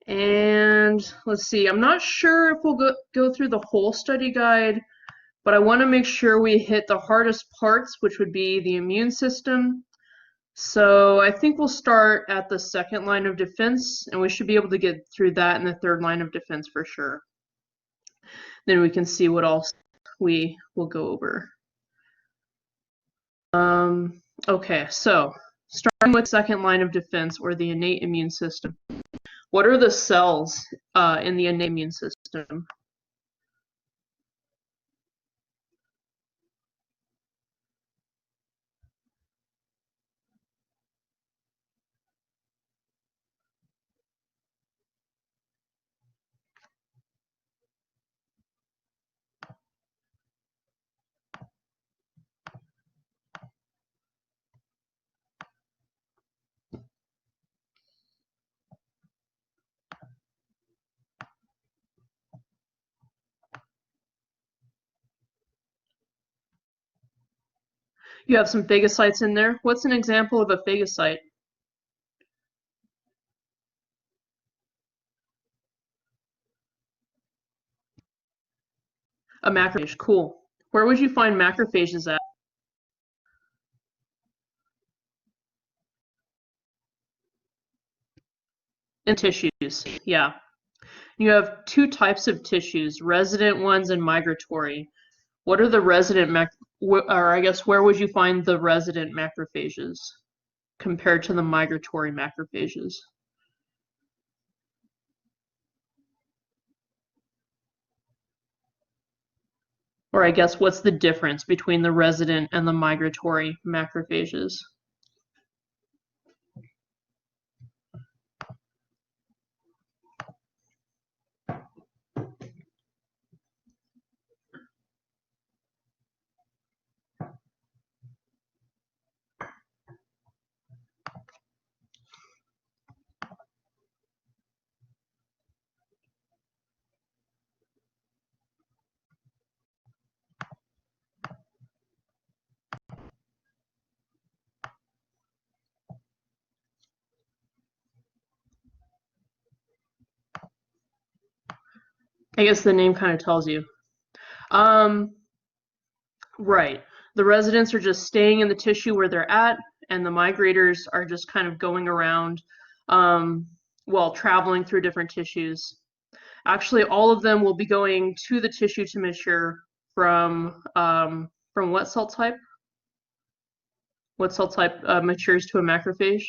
And let's see, I'm not sure if we'll go through the whole study guide, but I want to make sure we hit the hardest parts, which would be the immune system. So I think we'll start at the second line of defense, and we should be able to get through that in the third line of defense for sure. Then we can see what else we will go over. Okay, so starting with second line of defense, or the innate immune system. What are the cells in the innate immune system? You have some phagocytes in there. What's an example of a phagocyte? A macrophage, cool. Where would you find macrophages at? In tissues, yeah. You have two types of tissues, resident ones and migratory. What are the resident or I guess where would you find the resident macrophages compared to the migratory macrophages? Or I guess what's the difference between the resident and the migratory macrophages? I guess the name kind of tells you. Right. The residents are just staying in the tissue where they're at, and the migrators are just kind of going around, well, traveling through different tissues. Actually, all of them will be going to the tissue to mature from what cell type? What cell type matures to a macrophage?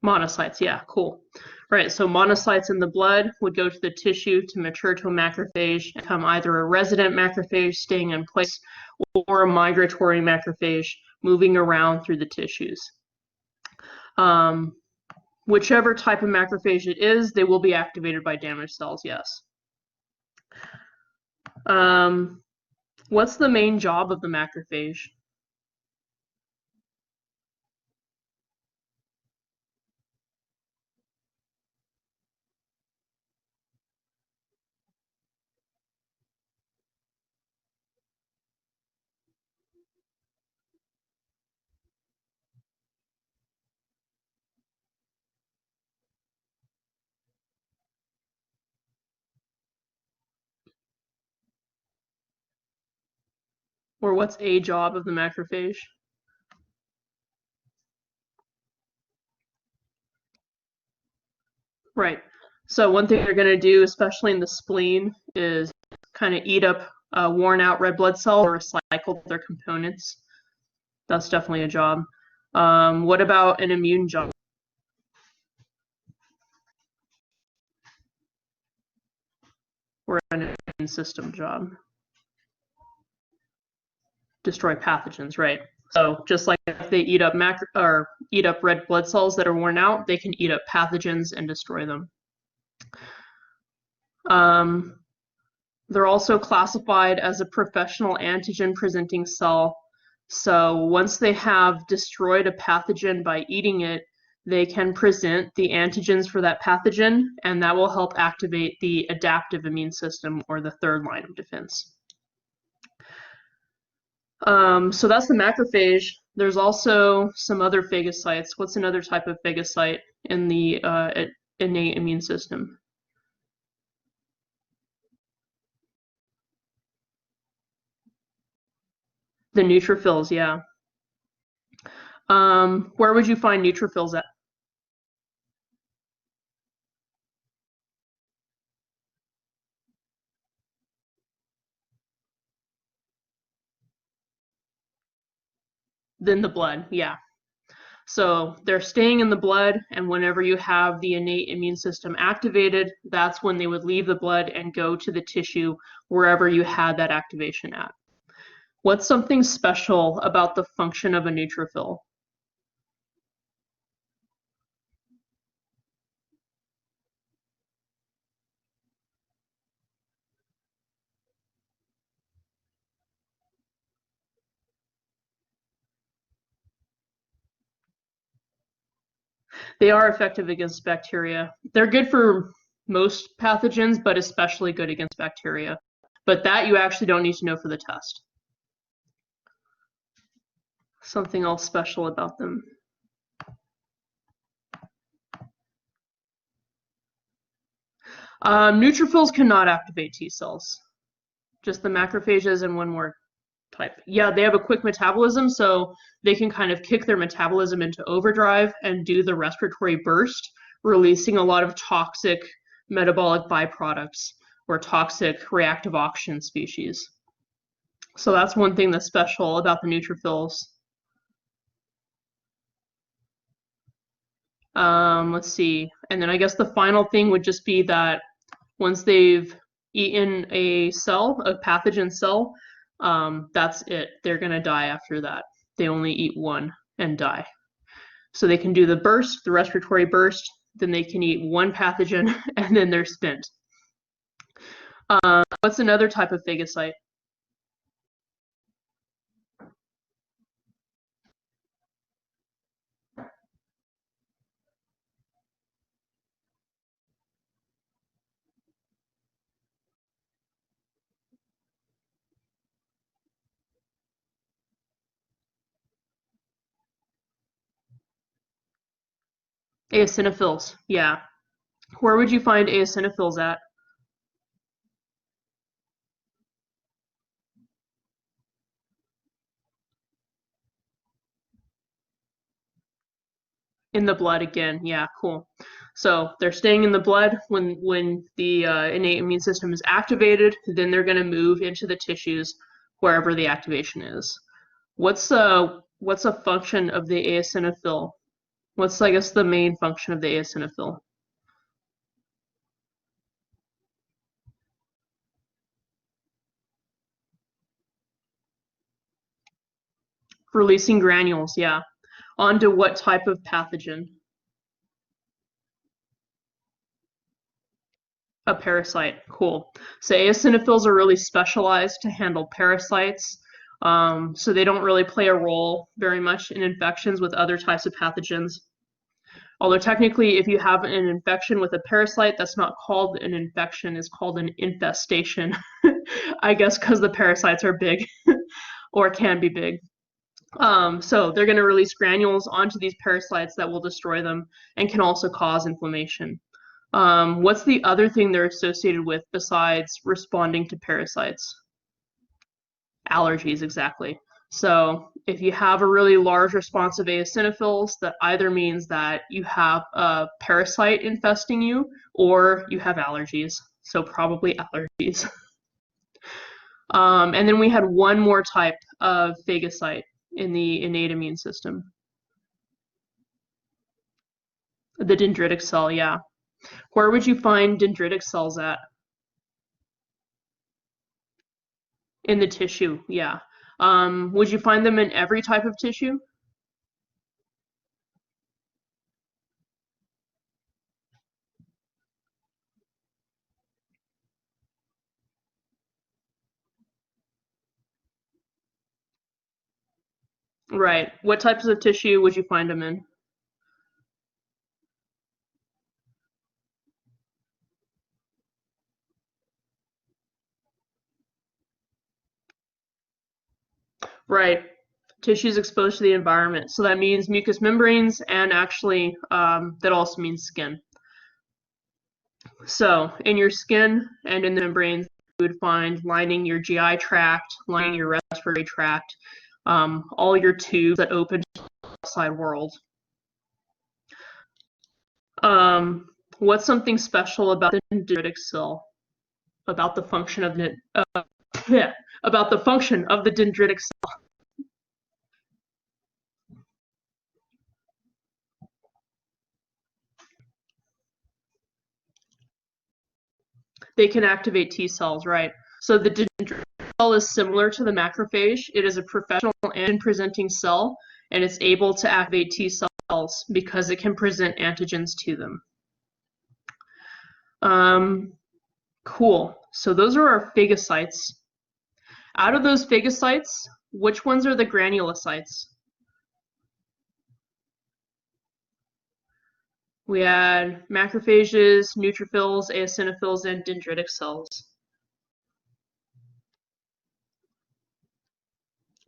Monocytes, yeah, cool. Right, so monocytes in the blood would go to the tissue to mature to a macrophage and become either a resident macrophage staying in place or a migratory macrophage moving around through the tissues. Whichever type of macrophage it is, they will be activated by damaged cells, yes. What's the main job of the macrophage? Or what's a job of the macrophage? Right. So one thing they're going to do, especially in the spleen, is kind of eat up worn out red blood cells or recycle their components. That's definitely a job. What about an immune job? Or an immune system job? Destroy pathogens, right? So just like if they eat up red blood cells that are worn out, they can eat up pathogens and destroy them. They're also classified as a professional antigen presenting cell. So once they have destroyed a pathogen by eating it, they can present the antigens for that pathogen, and that will help activate the adaptive immune system, or the third line of defense. So that's the macrophage. There's also some other phagocytes. What's another type of phagocyte in the innate immune system? The neutrophils, yeah. Where would you find neutrophils at? In the blood, yeah. So they're staying in the blood, and whenever you have the innate immune system activated, that's when they would leave the blood and go to the tissue wherever you had that activation at. What's something special about the function of a neutrophil? They are effective against bacteria. They're good for most pathogens, but especially good against bacteria. But that you actually don't need to know for the test. Something else special about them. Neutrophils cannot activate T cells. Just the macrophages and one more type. Yeah, they have a quick metabolism, so they can kind of kick their metabolism into overdrive and do the respiratory burst, releasing a lot of toxic metabolic byproducts or toxic reactive oxygen species. So that's one thing that's special about the neutrophils. Let's see. And then I guess the final thing would just be that once they've eaten a cell, a pathogen cell, that's it. They're going to die after that. They only eat one and die. So they can do the burst, the respiratory burst, then they can eat one pathogen, and then they're spent. What's another type of phagocyte? Eosinophils, yeah. Where would you find eosinophils at? In the blood again, yeah, cool. So they're staying in the blood. When the innate immune system is activated, then they're going to move into the tissues wherever the activation is. What's a function of the eosinophil? What's, I guess, the main function of the eosinophil? Releasing granules, yeah. Onto what type of pathogen? A parasite, cool. So eosinophils are really specialized to handle parasites. So they don't really play a role very much in infections with other types of pathogens. Although technically, if you have an infection with a parasite, that's not called an infection, it's called an infestation. I guess because the parasites are big or can be big. So they're going to release granules onto these parasites that will destroy them and can also cause inflammation. What's the other thing they're associated with besides responding to parasites? Allergies, exactly. So if you have a really large response of eosinophils, that either means that you have a parasite infesting you or you have allergies. So probably allergies. And then we had one more type of phagocyte in the innate immune system. The dendritic cell, yeah. Where would you find dendritic cells at? In the tissue, yeah. Would you find them in every type of tissue? Right. What types of tissue would you find them in? Right. Tissues exposed to the environment. So that means mucous membranes, and actually that also means skin. So in your skin and in the membranes, you would find lining your GI tract, lining your respiratory tract, all your tubes that open to the outside world. What's something special about the dendritic cell? About the function of the about the function of the dendritic cell. They can activate T cells, right? So the dendritic cell is similar to the macrophage. It is a professional antigen-presenting cell, and it's able to activate T cells because it can present antigens to them. Cool. So those are our phagocytes. Out of those phagocytes, which ones are the granulocytes? We had macrophages, neutrophils, eosinophils, and dendritic cells.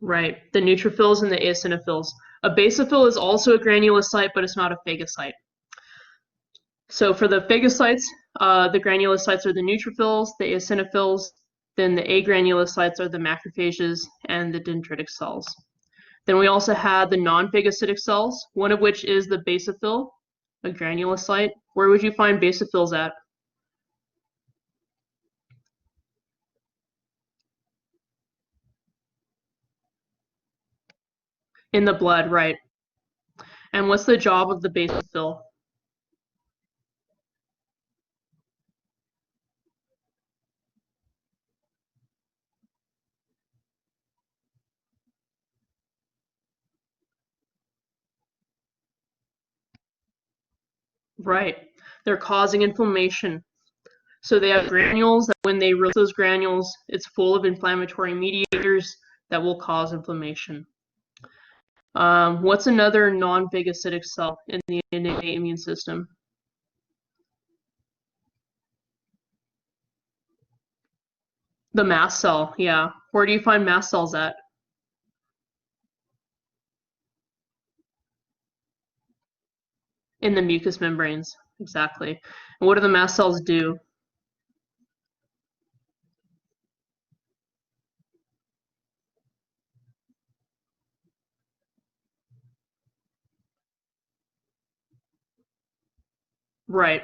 Right, the neutrophils and the eosinophils. A basophil is also a granulocyte, but it's not a phagocyte. So for the phagocytes, the granulocytes are the neutrophils, the eosinophils, then the agranulocytes are the macrophages and the dendritic cells. Then we also had the nonphagocytic cells, one of which is the basophil, a granulocyte. Where would you find basophils at? In the blood, right. And what's the job of the basophil? Right. They're causing inflammation. So they have granules that when they release those granules, it's full of inflammatory mediators that will cause inflammation. What's another non-phagocytic cell in the innate immune system? The mast cell, yeah. Where do you find mast cells at? In the mucous membranes, exactly. And what do the mast cells do? Right.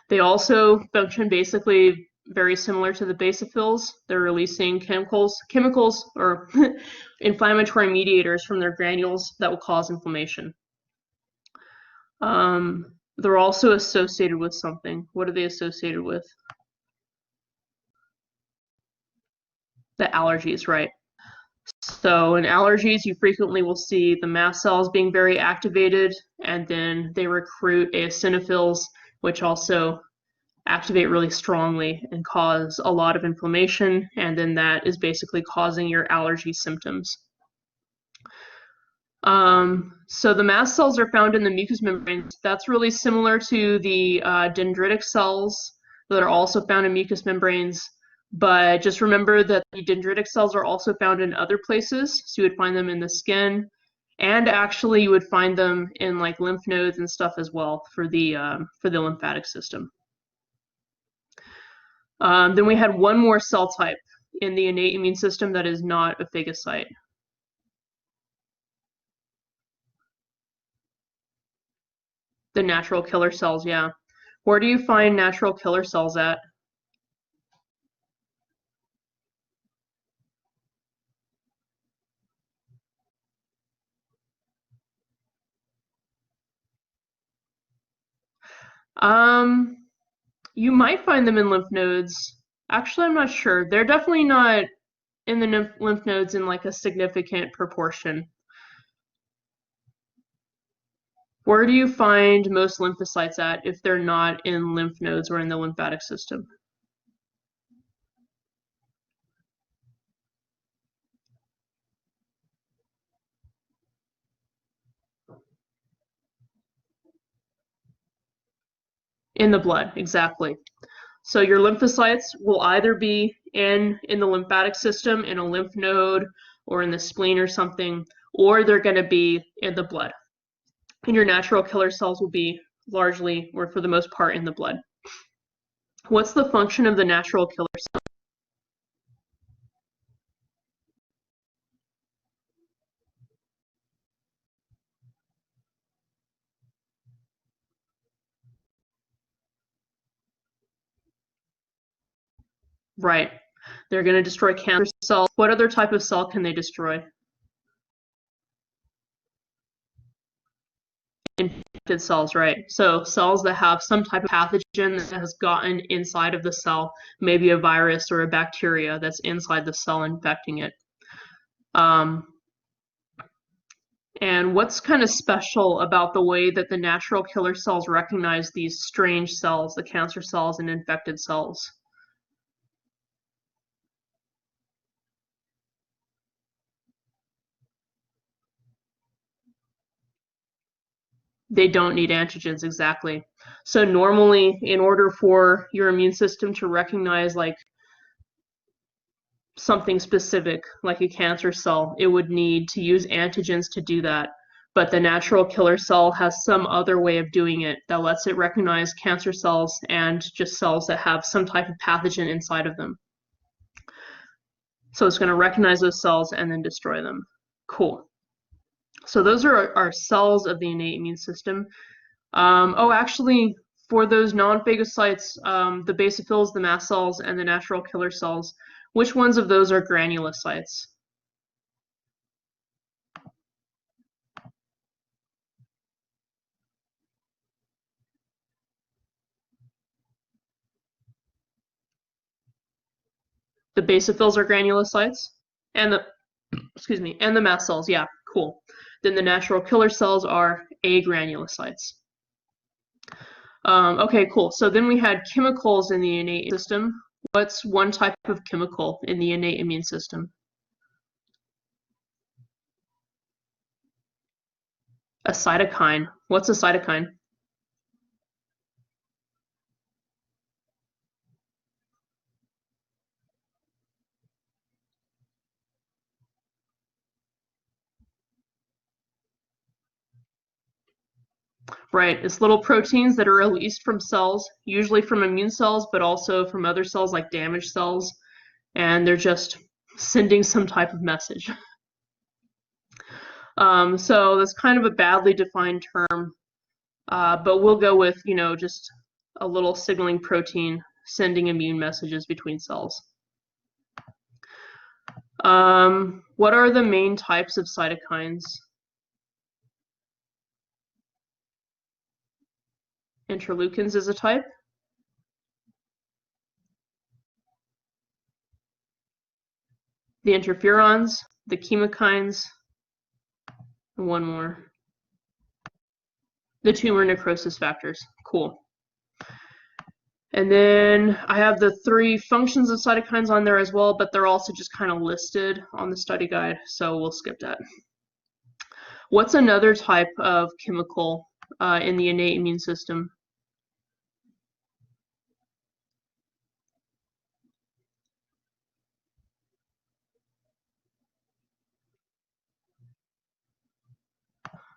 They also function basically very similar to the basophils. They're releasing chemicals or inflammatory mediators from their granules that will cause inflammation. They're also associated with something. What are they associated with? The allergies, right? So in allergies, you frequently will see the mast cells being very activated, and then they recruit eosinophils, which also activate really strongly and cause a lot of inflammation, and then that is basically causing your allergy symptoms. So the mast cells are found in the mucous membranes. That's really similar to the dendritic cells that are also found in mucous membranes. But just remember that the dendritic cells are also found in other places. So you would find them in the skin, and actually you would find them in like lymph nodes and stuff as well for the lymphatic system. Then we had one more cell type in the innate immune system that is not a phagocyte. The natural killer cells, yeah. Where do you find natural killer cells at? You might find them in lymph nodes. Actually, I'm not sure. They're definitely not in the lymph nodes in like a significant proportion. Where do you find most lymphocytes at if they're not in lymph nodes or in the lymphatic system? In the blood, exactly. So your lymphocytes will either be in the lymphatic system, in a lymph node, or in the spleen or something, or they're going to be in the blood. And your natural killer cells will be largely, or for the most part, in the blood. What's the function of the natural killer cell? Right. They're going to destroy cancer cells. What other type of cell can they destroy? Infected cells, right? So cells that have some type of pathogen that has gotten inside of the cell, maybe a virus or a bacteria that's inside the cell infecting it. And what's kind of special about the way that the natural killer cells recognize these strange cells, the cancer cells and infected cells? They don't need antigens, exactly. So normally, in order for your immune system to recognize like something specific, like a cancer cell, it would need to use antigens to do that. But the natural killer cell has some other way of doing it that lets it recognize cancer cells and just cells that have some type of pathogen inside of them. So it's going to recognize those cells and then destroy them. Cool. So those are our cells of the innate immune system. Actually, for those nonphagocytes, the basophils, the mast cells, and the natural killer cells, which ones of those are granulocytes? The basophils are granulocytes, and the mast cells. Yeah, cool. Then the natural killer cells are agranulocytes. Okay, cool. So then we had chemicals in the innate system. What's one type of chemical in the innate immune system? A cytokine. What's a cytokine? Right, it's little proteins that are released from cells, usually from immune cells, but also from other cells like damaged cells, and they're just sending some type of message. So that's kind of a badly defined term, but we'll go with, just a little signaling protein sending immune messages between cells. What are the main types of cytokines? Interleukins is a type. The interferons, the chemokines, and one more. The tumor necrosis factors. Cool. And then I have the 3 functions of cytokines on there as well, but they're also just kind of listed on the study guide, so we'll skip that. What's another type of chemical in the innate immune system?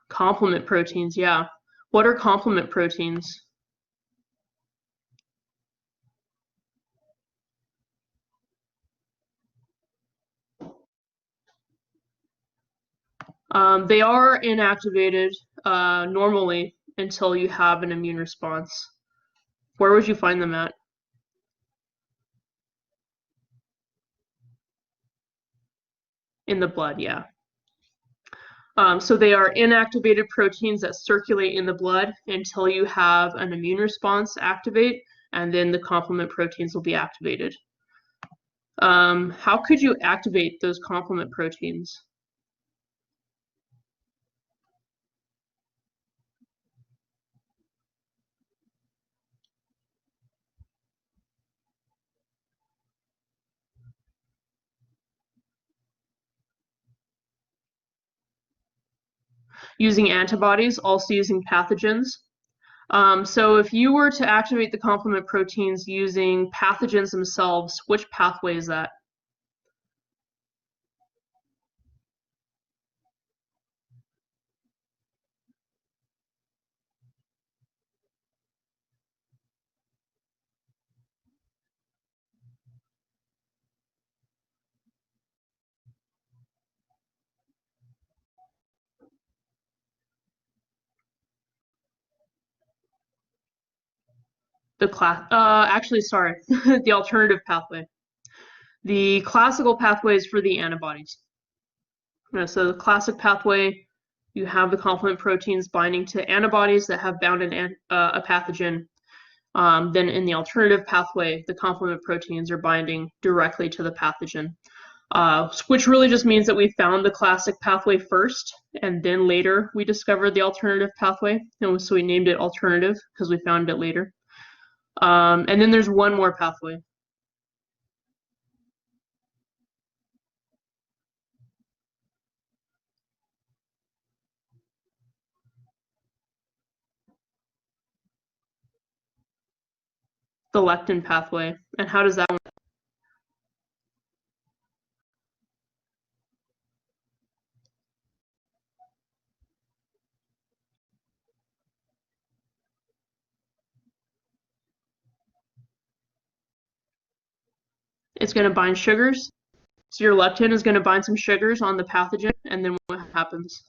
Complement proteins, yeah. What are complement proteins? They are inactivated normally until you have an immune response. Where would you find them at? In the blood, yeah. So they are inactivated proteins that circulate in the blood until you have an immune response activate, and then the complement proteins will be activated. How could you activate those complement proteins? Using antibodies, also using pathogens. So if you were to activate the complement proteins using pathogens themselves, which pathway is that? Actually, sorry, the alternative pathway. The classical pathway is for the antibodies. So the classic pathway, you have the complement proteins binding to antibodies that have bound a pathogen. Then in the alternative pathway, the complement proteins are binding directly to the pathogen, which really just means that we found the classic pathway first, and then later we discovered the alternative pathway. And so we named it alternative because we found it later. And then there's one more pathway. The lectin pathway. And how does that work? It's going to bind sugars. So your lectin is going to bind some sugars on the pathogen, and then what happens?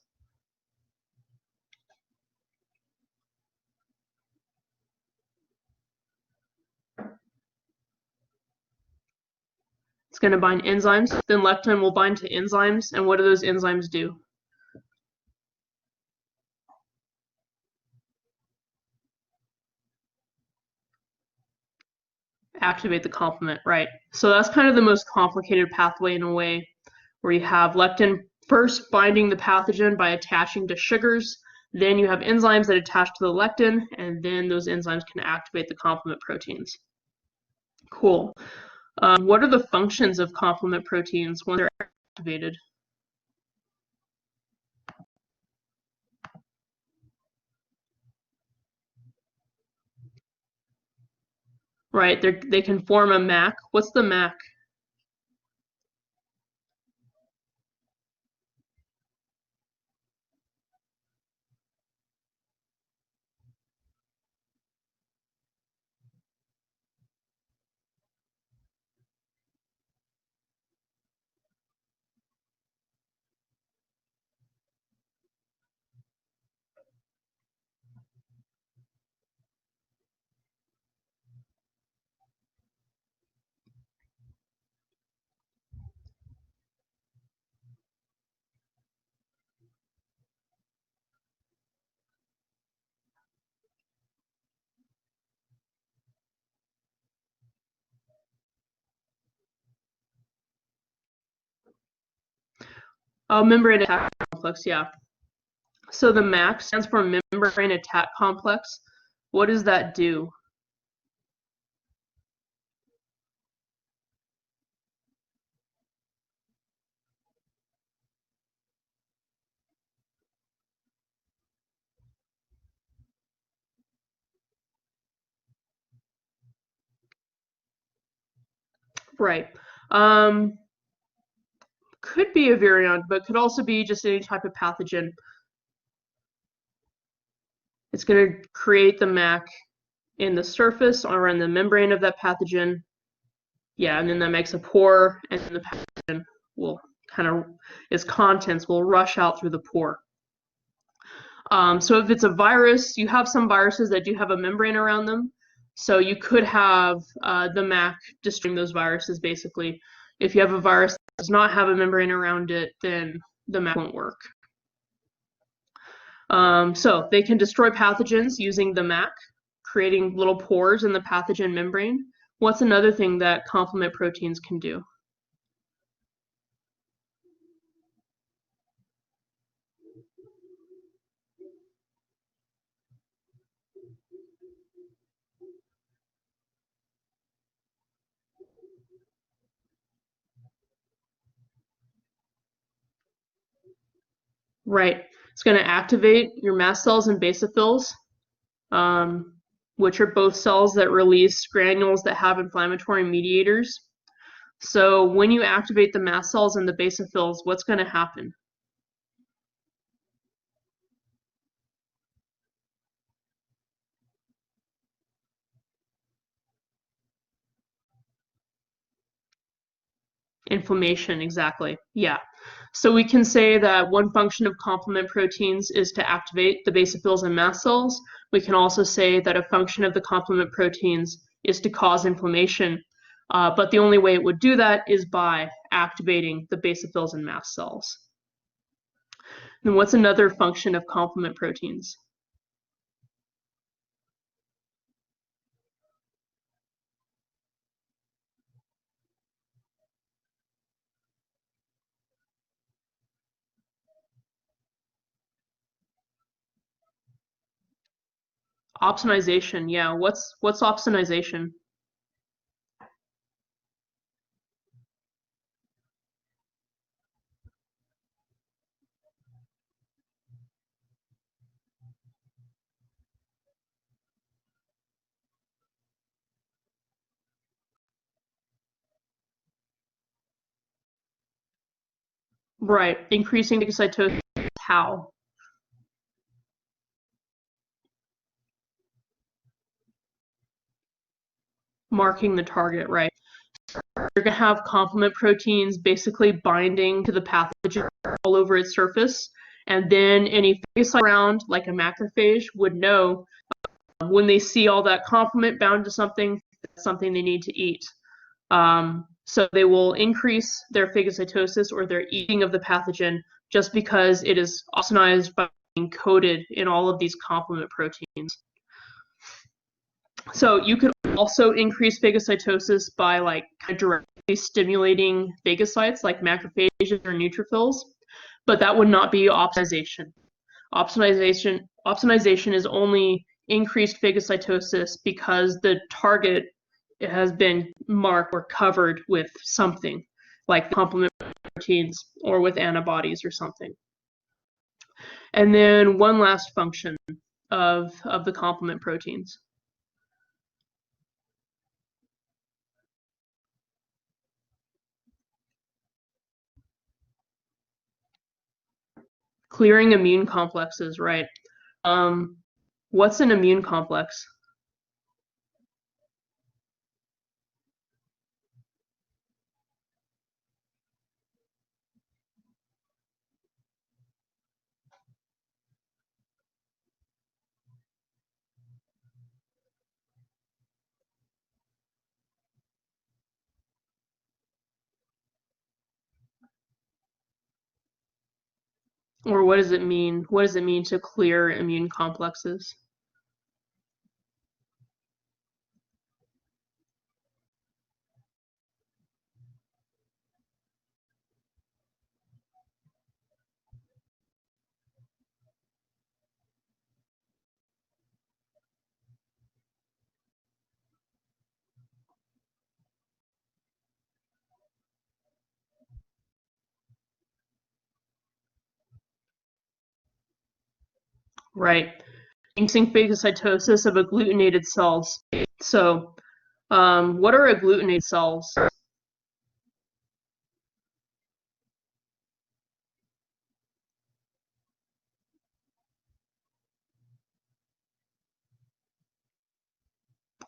It's going to bind enzymes. Then lectin will bind to enzymes, and what do those enzymes do? Activate the complement, right? So that's kind of the most complicated pathway in a way, where you have lectin first binding the pathogen by attaching to sugars, then you have enzymes that attach to the lectin, and then those enzymes can activate the complement proteins. Cool. What are the functions of complement proteins when they're activated? Right, they can form a MAC. What's the MAC? Oh, membrane attack complex, yeah. So the MAC stands for membrane attack complex. What does that do? Right. Could be a virion, but could also be just any type of pathogen. It's going to create the MAC in the surface or in the membrane of that pathogen. Yeah, and then that makes a pore, and the pathogen will kind of, its contents will rush out through the pore. So if it's a virus, you have some viruses that do have a membrane around them. So you could have the MAC destroying those viruses, basically. If you have a virus that does not have a membrane around it, then the MAC won't work. So they can destroy pathogens using the MAC, creating little pores in the pathogen membrane. What's another thing that complement proteins can do? Right. It's going to activate your mast cells and basophils, which are both cells that release granules that have inflammatory mediators. So when you activate the mast cells and the basophils, what's going to happen? Inflammation, exactly. Yeah. So we can say that one function of complement proteins is to activate the basophils and mast cells. We can also say that a function of the complement proteins is to cause inflammation, but the only way it would do that is by activating the basophils and mast cells. And what's another function of complement proteins? Austenization, yeah. What's austenization? Right, increasing phagocytosis. How? Marking the target, right. You're going to have complement proteins basically binding to the pathogen all over its surface, and then any phagocyte around, like a macrophage, would know when they see all that complement bound to something, that's something they need to eat. So they will increase their phagocytosis or their eating of the pathogen just because it is austenized by being coated in all of these complement proteins. So you could also increase phagocytosis by like kind of directly stimulating phagocytes like macrophages or neutrophils, but that would not be optimization. Optimization is only increased phagocytosis because the target has been marked or covered with something like complement proteins or with antibodies or something. And then one last function of the complement proteins. Clearing immune complexes, right. What's an immune complex? Or what does it mean? What does it mean to clear immune complexes? Right. Increasing phagocytosis of agglutinated cells. So, what are agglutinated cells?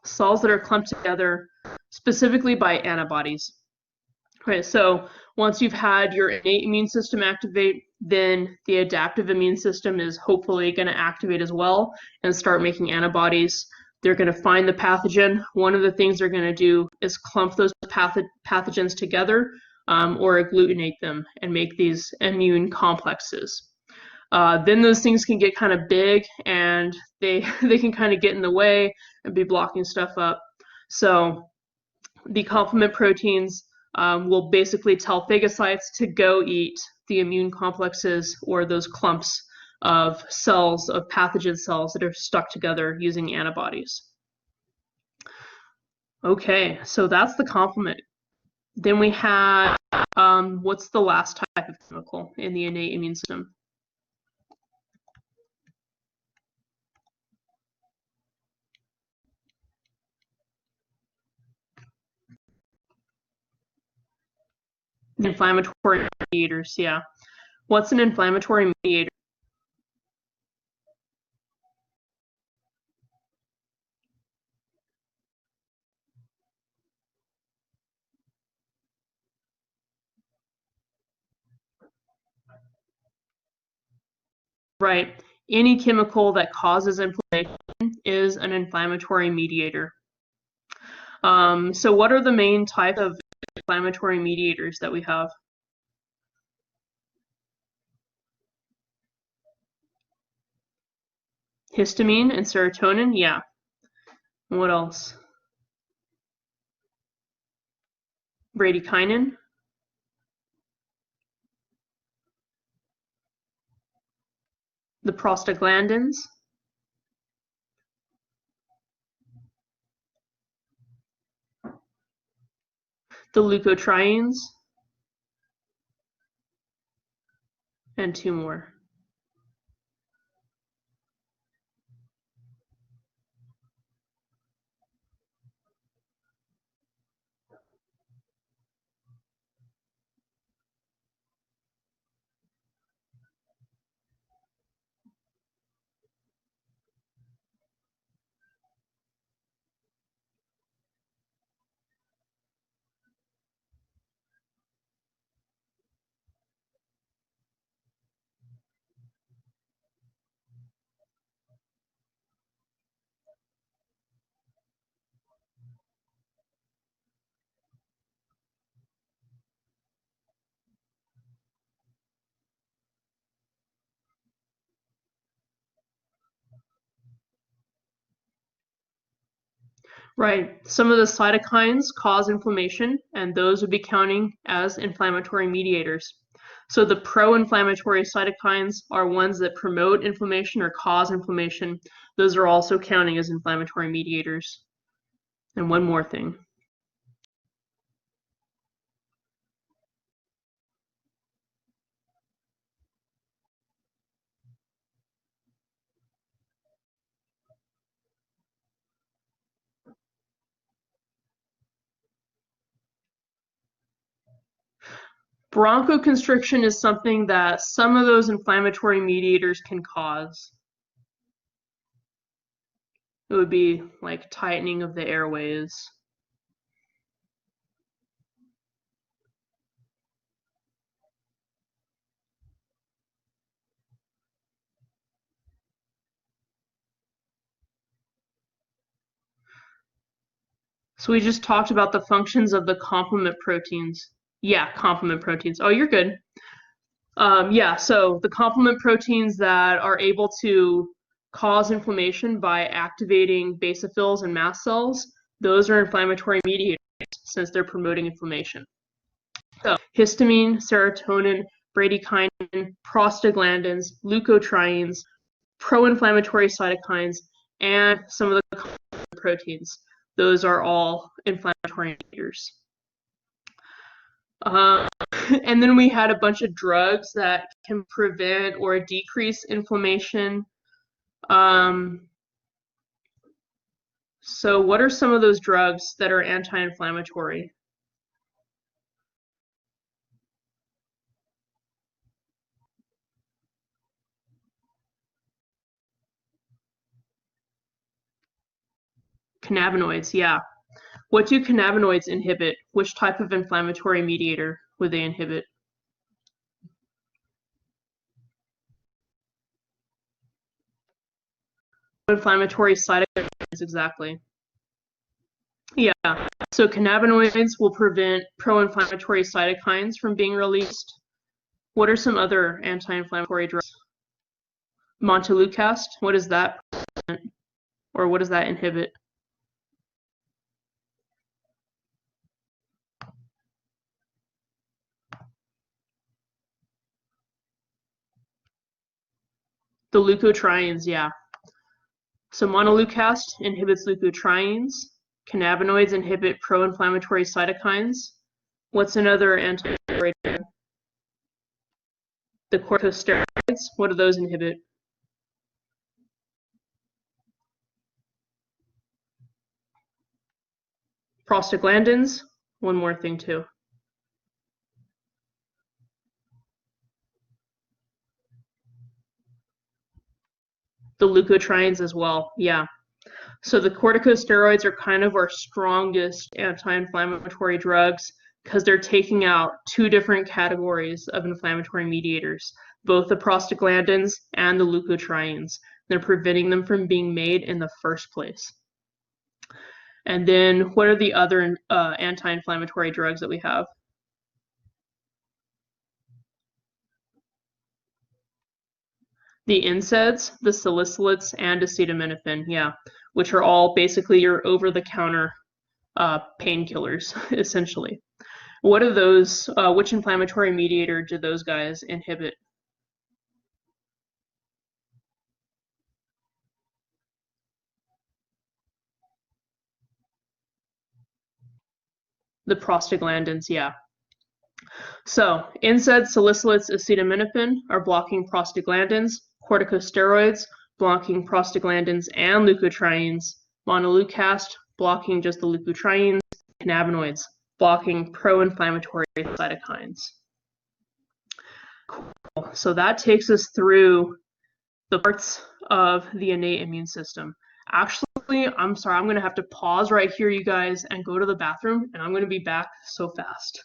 Cells that are clumped together specifically by antibodies. Okay, so once you've had your innate immune system activate, then the adaptive immune system is hopefully going to activate as well and start making antibodies. They're going to find the pathogen. One of the things they're going to do is clump those pathogens together or agglutinate them and make these immune complexes. Then those things can get kind of big and they can kind of get in the way and be blocking stuff up. So the complement proteins will basically tell phagocytes to go eat the immune complexes or those clumps of cells, of pathogen cells that are stuck together using antibodies. Okay, so that's the complement. Then we have, what's the last type of chemical in the innate immune system? Inflammatory mediators, yeah. What's an inflammatory mediator? Right. Any chemical that causes inflammation is an inflammatory mediator. So what are the main types of inflammatory mediators that we have? Histamine and serotonin, yeah. What else? Bradykinin. The prostaglandins. The leukotrienes. And two more. Right. Some of the cytokines cause inflammation, and those would be counting as inflammatory mediators. So the pro-inflammatory cytokines are ones that promote inflammation or cause inflammation. Those are also counting as inflammatory mediators. And one more thing. Bronchoconstriction is something that some of those inflammatory mediators can cause. It would be like tightening of the airways. So we just talked about the functions of the complement proteins. Yeah, complement proteins. Oh, you're good. Yeah, so the complement proteins that are able to cause inflammation by activating basophils and mast cells, those are inflammatory mediators since they're promoting inflammation. So histamine, serotonin, bradykinin, prostaglandins, leukotrienes, pro-inflammatory cytokines, and some of the complement proteins. Those are all inflammatory mediators. And then we had a bunch of drugs that can prevent or decrease inflammation. So what are some of those drugs that are anti-inflammatory? Cannabinoids, yeah. What do cannabinoids inhibit? Which type of inflammatory mediator would they inhibit? Inflammatory cytokines, exactly. Yeah, so cannabinoids will prevent pro-inflammatory cytokines from being released. What are some other anti-inflammatory drugs? Montelukast, what is that? Or what does that inhibit? The leukotrienes, yeah. So montelukast inhibits leukotrienes. Cannabinoids inhibit pro-inflammatory cytokines. What's another anti-inflammatory drug? The corticosteroids, what do those inhibit? Prostaglandins, one more thing too. The leukotrienes as well, yeah. So the corticosteroids are kind of our strongest anti-inflammatory drugs. because they're taking out two different categories of inflammatory mediators, both the prostaglandins and the leukotrienes. They're preventing them from being made in the first place. And then what are the other anti-inflammatory drugs that we have? The NSAIDs, the salicylates, and acetaminophen, yeah, which are all basically your over-the-counter painkillers, essentially. What are those, which inflammatory mediator do those guys inhibit? The prostaglandins, yeah. So, NSAIDs, salicylates, acetaminophen are blocking prostaglandins, corticosteroids blocking prostaglandins and leukotrienes, montelukast blocking just the leukotrienes, cannabinoids blocking pro-inflammatory cytokines. Cool. So that takes us through the parts of the innate immune system. Actually, I'm sorry, I'm going to have to pause right here, you guys, and go to the bathroom, and I'm going to be back so fast.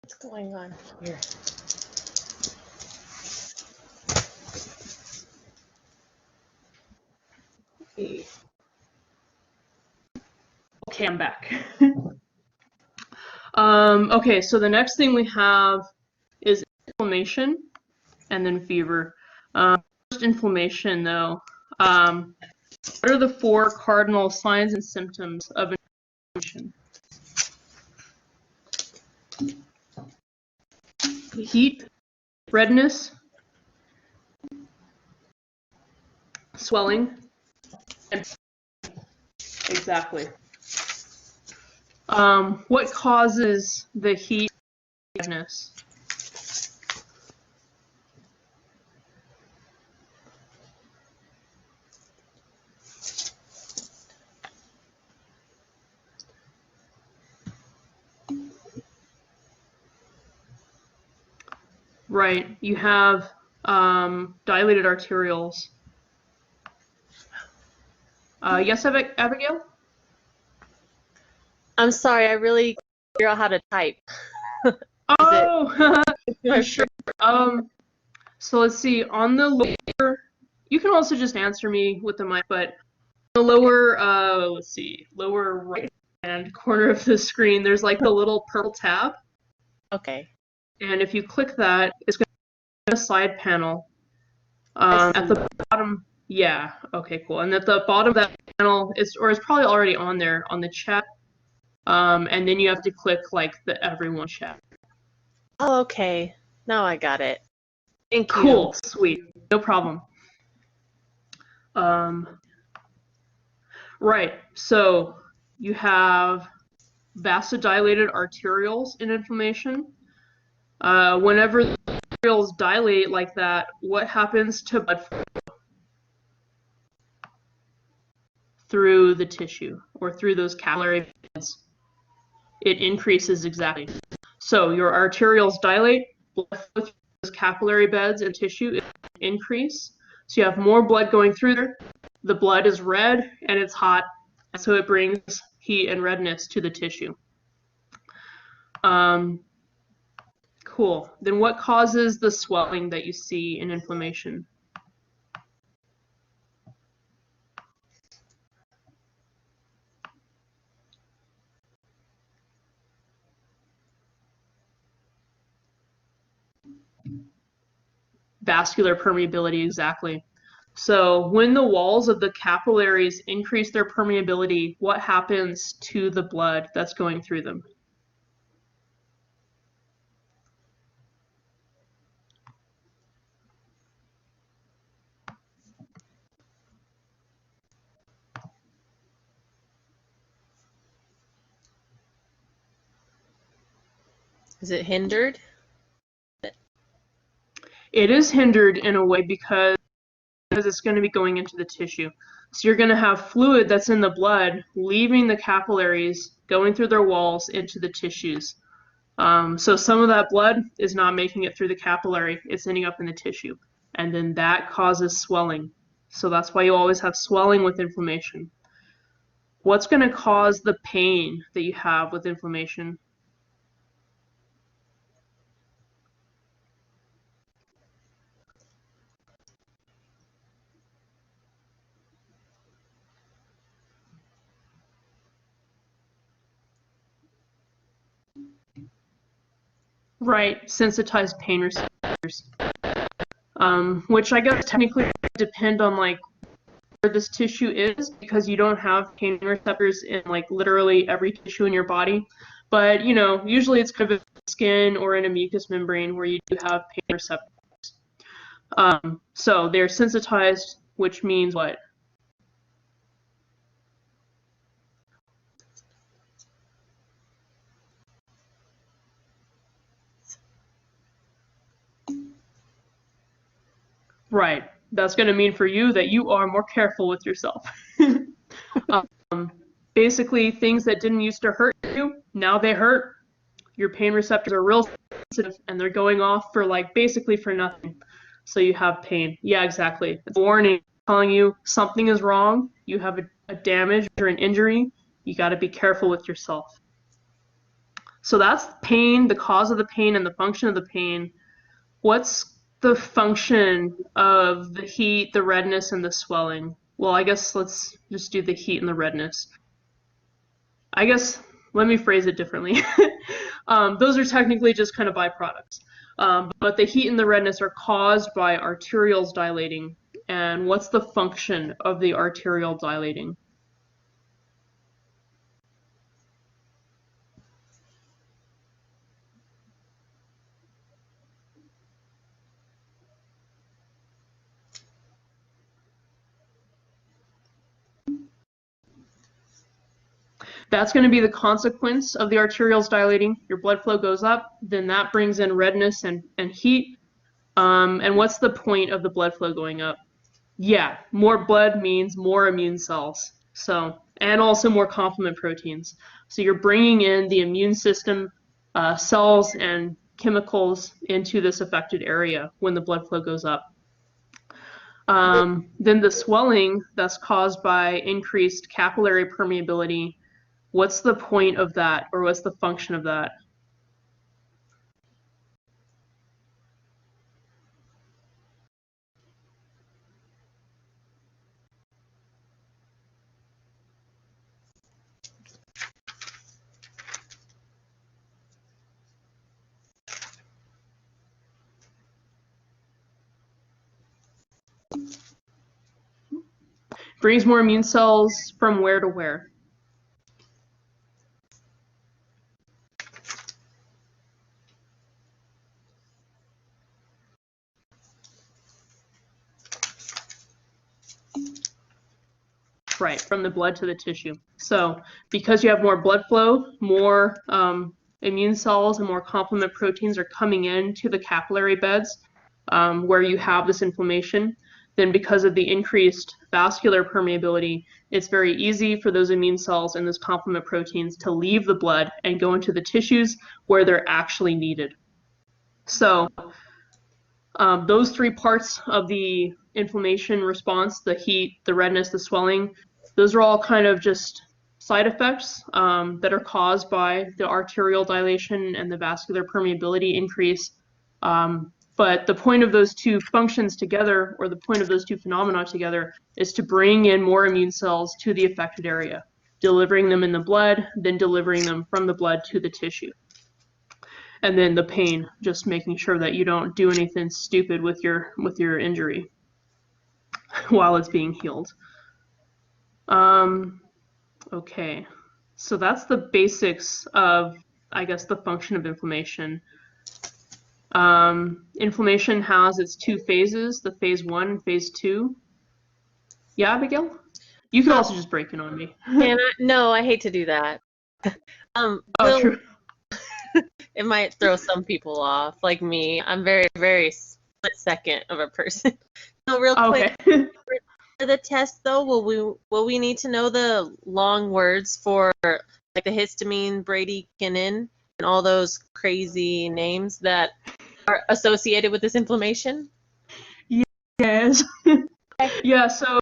What's going on here? Okay, I'm back. Okay, so the next thing we have is inflammation and then fever. First, inflammation, though. What are the 4 cardinal signs and symptoms of inflammation? Heat, redness, swelling, and exactly. What causes the heat and redness? Right, you have dilated arterioles. Yes, Abigail? I'm sorry, I really can't figure out how to type. Oh, sure. So let's see, on the lower, you can also just answer me with the mic, but the lower, let's see, lower right hand corner of the screen, there's like a little purple tab. Okay. And if you click that, it's going to be a side panel. At the bottom, yeah, okay, cool. And at the bottom of that panel, it's probably already on there on the chat. And then you have to click like the everyone chat. Oh, okay. Now I got it. Thank you. Cool, sweet, no problem. Right, so you have vasodilated arterioles in inflammation. Whenever the arterioles dilate like that, what happens to blood flow through the tissue or through those capillary beds? It increases exactly. So your arterioles dilate, blood flow through those capillary beds and tissue increase. So you have more blood going through there. The blood is red and it's hot, so it brings heat and redness to the tissue. Cool. Then what causes the swelling that you see in inflammation? Vascular permeability, exactly. So when the walls of the capillaries increase their permeability, what happens to the blood that's going through them? Is it hindered? It is hindered in a way because it's going to be going into the tissue. So you're going to have fluid that's in the blood leaving the capillaries, going through their walls into the tissues. So some of that blood is not making it through the capillary, it's ending up in the tissue. And then that causes swelling. So that's why you always have swelling with inflammation. What's going to cause the pain that you have with inflammation? Right, sensitized pain receptors. Which I guess technically depend on like where this tissue is, because you don't have pain receptors in like literally every tissue in your body. But you know, usually it's kind of in the skin or in a mucous membrane where you do have pain receptors. So they're sensitized, which means what? Right. That's going to mean for you that you are more careful with yourself. Basically, things that didn't used to hurt you, now they hurt. Your pain receptors are real sensitive and they're going off for like basically for nothing. So you have pain. Yeah, exactly. It's a warning telling you something is wrong. You have a damage or an injury. You got to be careful with yourself. So that's pain, the cause of the pain and the function of the pain. What's the function of the heat, the redness, and the swelling? Well, I guess let's just do the heat and the redness. I guess let me phrase it differently. Those are technically just kind of byproducts. But the heat and the redness are caused by arterioles dilating. And what's the function of the arteriole dilating? That's going to be the consequence of the arterioles dilating. Your blood flow goes up, then that brings in redness and heat. And what's the point of the blood flow going up? Yeah, more blood means more immune cells. So, and also more complement proteins. So you're bringing in the immune system cells and chemicals into this affected area when the blood flow goes up. Then the swelling that's caused by increased capillary permeability, what's the point of that, or what's the function of that? Brings more immune cells from where to where? Right, from the blood to the tissue. So because you have more blood flow, more immune cells and more complement proteins are coming into the capillary beds where you have this inflammation, then because of the increased vascular permeability, it's very easy for those immune cells and those complement proteins to leave the blood and go into the tissues where they're actually needed. So those three parts of the inflammation response, the heat, the redness, the swelling, those are all kind of just side effects that are caused by the arterial dilation and the vascular permeability increase. But the point of those two functions together, or the point of those two phenomena together, is to bring in more immune cells to the affected area, delivering them in the blood, then delivering them from the blood to the tissue. And then the pain, just making sure that you don't do anything stupid with your injury while it's being healed. Okay, so that's the basics of, I guess, the function of inflammation. Inflammation has its two phases, the phase 1 and phase 2. Yeah, Abigail? You can also just break in on me. No, I hate to do that. True. It might throw some people off, like me. I'm very, very split second of a person. So real quick, Okay. for the test though, will we need to know the long words for like the histamine, bradykinin, and all those crazy names that are associated with this inflammation? Yes. Yeah, so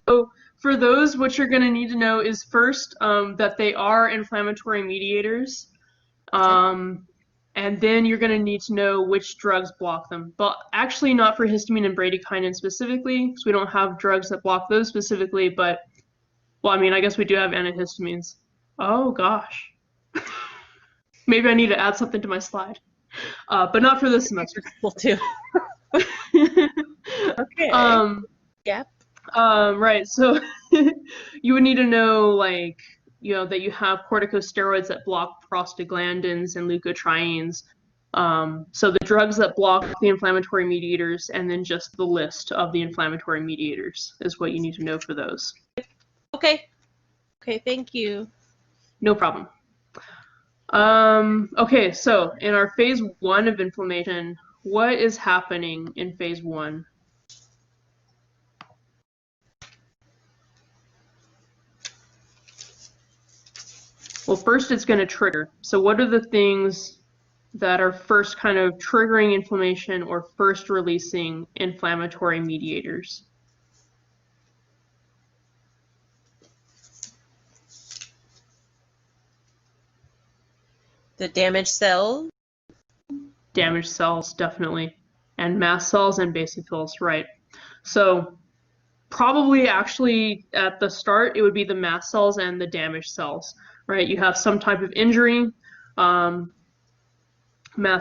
for those, what you're going to need to know is first that they are inflammatory mediators. And then you're going to need to know which drugs block them. But actually not for histamine and bradykinin specifically, because we don't have drugs that block those specifically. But, well, I mean, I guess we do have antihistamines. Oh, gosh. Maybe I need to add something to my slide. But not for this semester. Well, too. Okay. Yep. Right, so you would need to know, like, that you have corticosteroids that block prostaglandins and leukotrienes. So the drugs that block the inflammatory mediators, and then just the list of the inflammatory mediators is what you need to know for those. Okay. Okay, thank you. No problem. Okay, so in our phase 1 of inflammation, what is happening in phase 1? Well, first it's going to trigger. So what are the things that are first kind of triggering inflammation or first releasing inflammatory mediators? The damaged cells? Damaged cells, definitely. And mast cells and basophils, right. So probably actually at the start, it would be the mast cells and the damaged cells, right? You have some type of injury, mast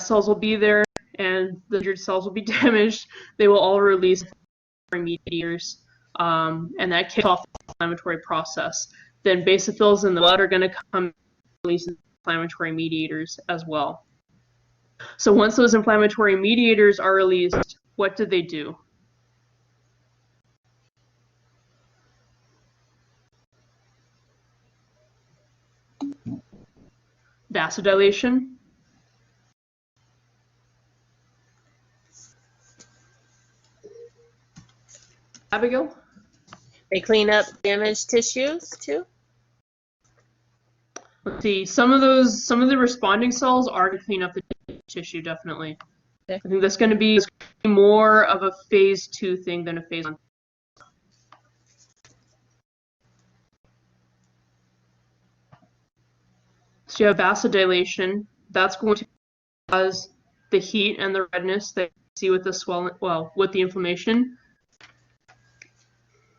cells will be there, and the injured cells will be damaged. They will all release mediators, and that kicks off the inflammatory process. Then basophils in the blood are going to come and release inflammatory mediators as well. So once those inflammatory mediators are released, what do they do? Vasodilation. Abigail? They clean up damaged tissues too? Let's see. Some of the responding cells are to clean up the tissue, definitely. Okay. I think that's going to be more of a phase 2 thing than a phase 1. So you have vasodilation. That's going to cause the heat and the redness that you see with the swelling, well, with the inflammation.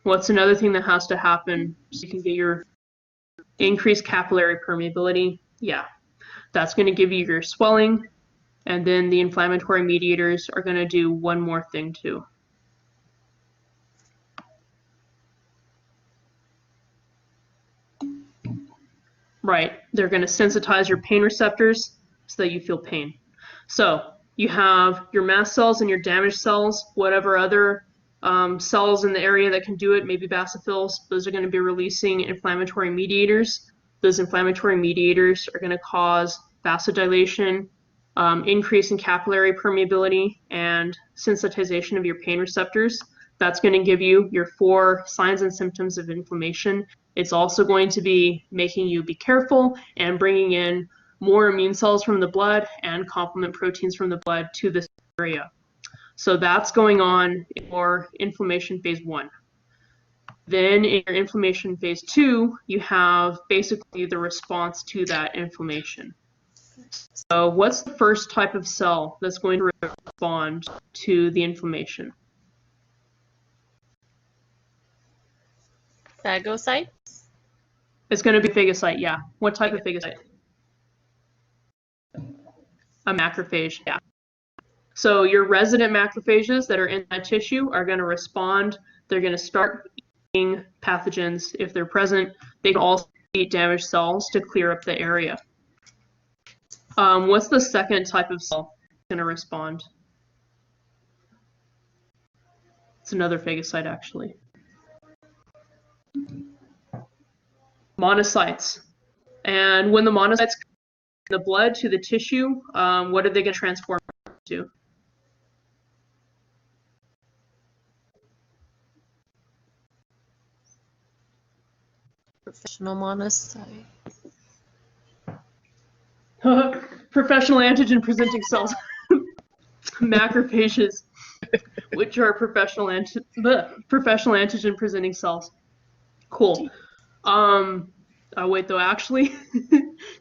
What's another thing that has to happen so you can get your increased capillary permeability? Yeah, that's going to give you your swelling, and then the inflammatory mediators are going to do one more thing too. Right. They're going to sensitize your pain receptors so that you feel pain. So you have your mast cells and your damaged cells, whatever other cells in the area that can do it, maybe basophils, those are going to be releasing inflammatory mediators. Those inflammatory mediators are going to cause vasodilation, increase in capillary permeability, and sensitization of your pain receptors. That's going to give you your 4 signs and symptoms of inflammation. It's also going to be making you be careful and bringing in more immune cells from the blood and complement proteins from the blood to this area. So that's going on in your inflammation phase 1. Then in your inflammation phase 2, you have basically the response to that inflammation. So what's the first type of cell that's going to respond to the inflammation? Phagocytes? It's going to be phagocyte, yeah. What type of phagocyte? A macrophage, yeah. So your resident macrophages that are in that tissue are going to respond. They're going to start eating pathogens if they're present. They can also eat damaged cells to clear up the area. What's the second type of cell going to respond? It's another phagocyte, actually. Monocytes. And when the monocytes come from the blood to the tissue, what are they going to transform to? Professional monocyte. Professional antigen presenting cells. Macrophages, which are professional antigen presenting cells. Cool. Wait though, actually,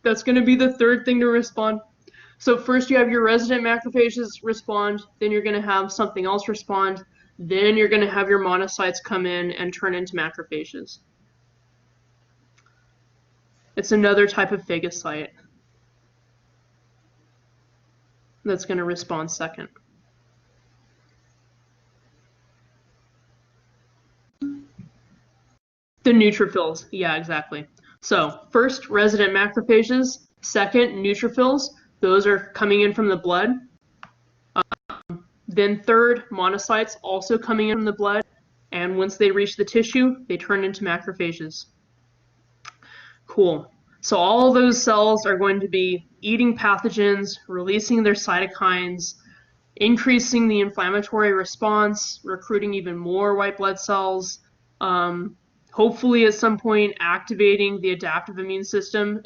that's going to be the third thing to respond. So first you have your resident macrophages respond, then you're going to have something else respond, then you're going to have your monocytes come in and turn into macrophages. It's another type of phagocyte that's going to respond second. The neutrophils, yeah, exactly. So first, resident macrophages. Second, neutrophils. Those are coming in from the blood. Then third, monocytes also coming in from the blood. And once they reach the tissue, they turn into macrophages. Cool. So all those cells are going to be eating pathogens, releasing their cytokines, increasing the inflammatory response, recruiting even more white blood cells, hopefully at some point activating the adaptive immune system,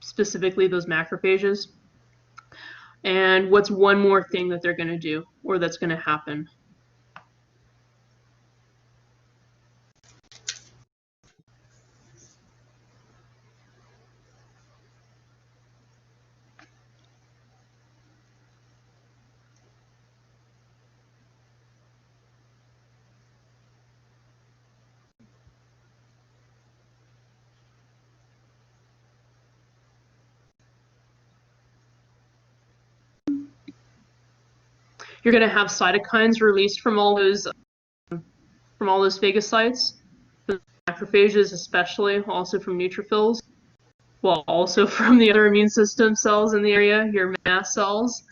specifically those macrophages. And what's one more thing that they're going to do or that's going to happen? You're going to have cytokines released from all those phagocytes, the macrophages especially, also from neutrophils, well, also from the other immune system cells in the area, your mast cells.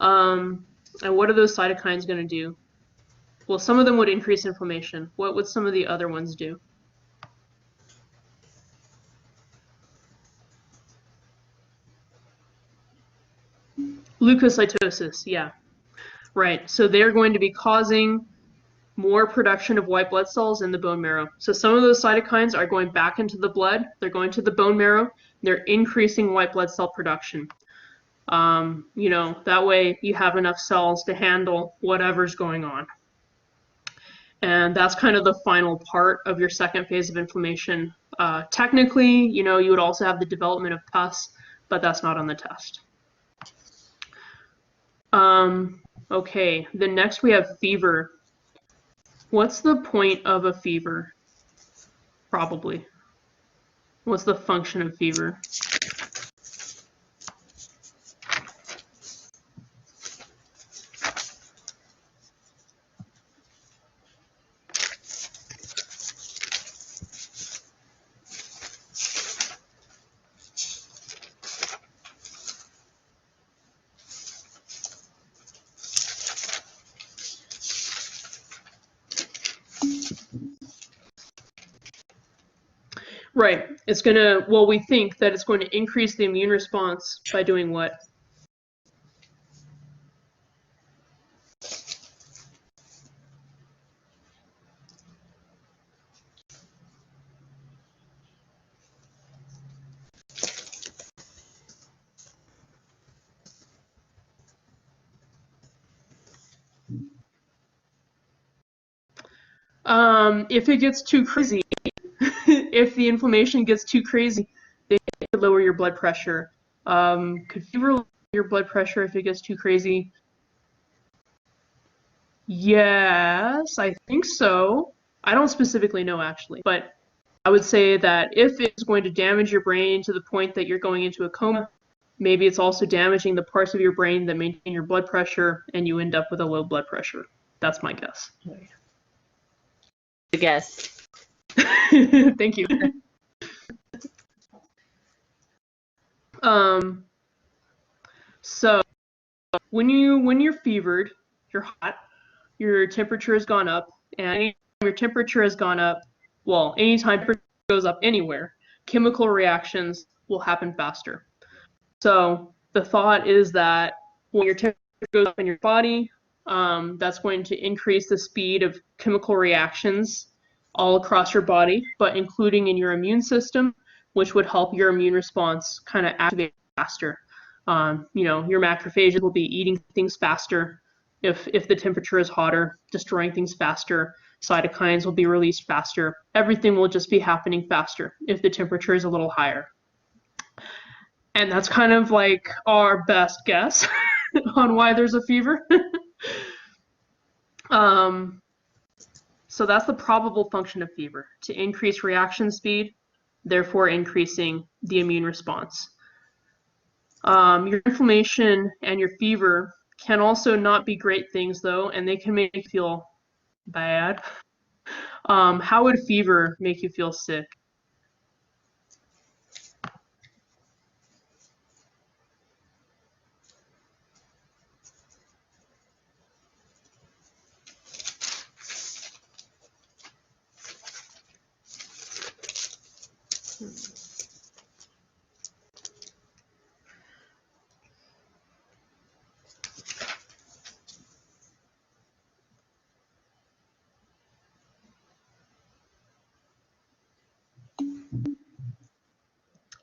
And what are those cytokines going to do? Well, some of them would increase inflammation. What would some of the other ones do? Leukocytosis, yeah. Right, so they're going to be causing more production of white blood cells in the bone marrow. So some of those cytokines are going back into the blood, they're going to the bone marrow, they're increasing white blood cell production. You know, that way you have enough cells to handle whatever's going on. And that's kind of the final part of your second phase of inflammation. Technically, you know, you would also have the development of pus, but that's not on the test. Okay, then next we have fever. What's the point of a fever? Probably. What's the function of fever? Right. It's going to, well, we think that it's going to increase the immune response by doing what? If it gets too crazy, if the inflammation gets too crazy, they could lower your blood pressure. Could fever lower your blood pressure if it gets too crazy? Yes, I think so. I don't specifically know actually, but I would say that if it's going to damage your brain to the point that you're going into a coma, maybe it's also damaging the parts of your brain that maintain your blood pressure and you end up with a low blood pressure. That's my guess. I guess. Thank you. So when you're fevered, you're hot, your temperature has gone up, and anytime your temperature has gone up, well, anytime temperature goes up anywhere, chemical reactions will happen faster. So the thought is that when your temperature goes up in your body, that's going to increase the speed of chemical reactions all across your body, but including in your immune system, which would help your immune response kind of activate faster. Your macrophages will be eating things faster if the temperature is hotter, destroying things faster. Cytokines will be released faster. Everything will just be happening faster if the temperature is a little higher. And that's kind of like our best guess on why there's a fever. So that's the probable function of fever, to increase reaction speed, therefore increasing the immune response. Your inflammation and your fever can also not be great things though, and they can make you feel bad. How would fever make you feel sick?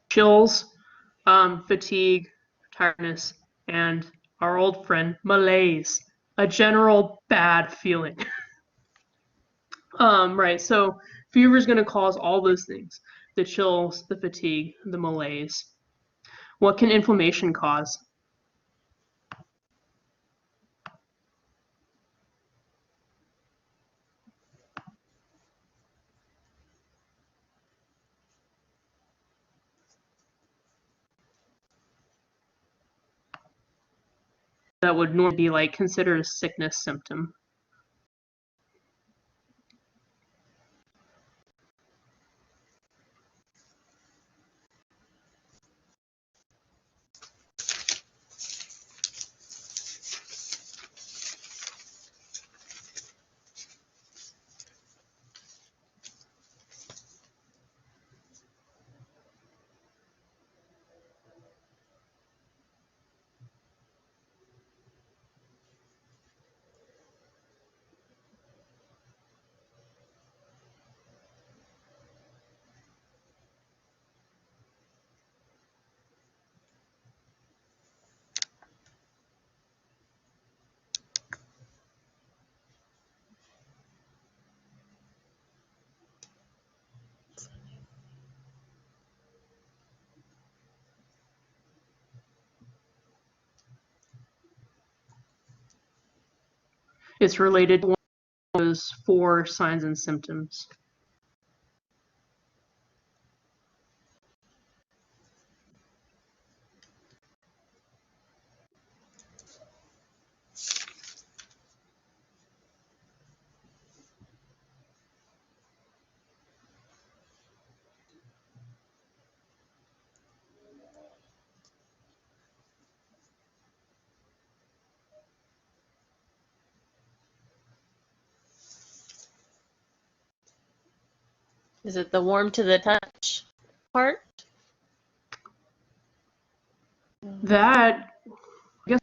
Chills, fatigue, tiredness, and our old friend malaise, a general bad feeling. Right, so fever is going to cause all those things: the chills, the fatigue, the malaise. What can inflammation cause? That would normally be like considered a sickness symptom. It's related to one of those 4 signs and symptoms. Is it the warm to the touch? part? That, I guess,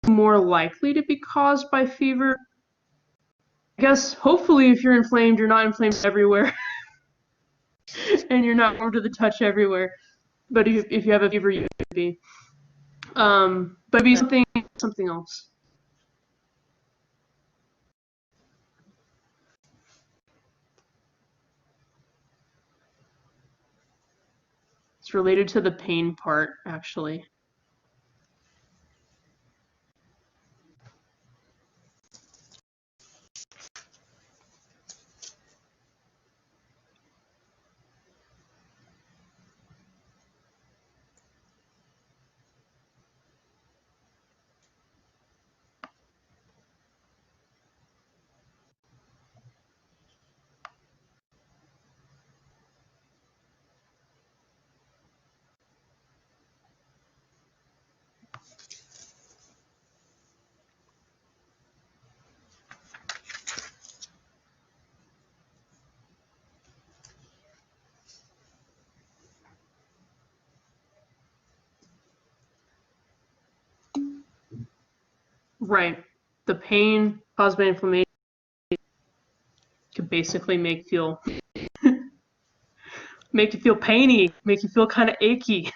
is more likely to be caused by fever. I guess, hopefully, if you're inflamed, you're not inflamed everywhere. And you're not warm to the touch everywhere. But if you have a fever, you could be. But be something else. It's related to the pain part, actually. Right. The pain caused by inflammation could basically make you feel painy, make you feel kind of achy.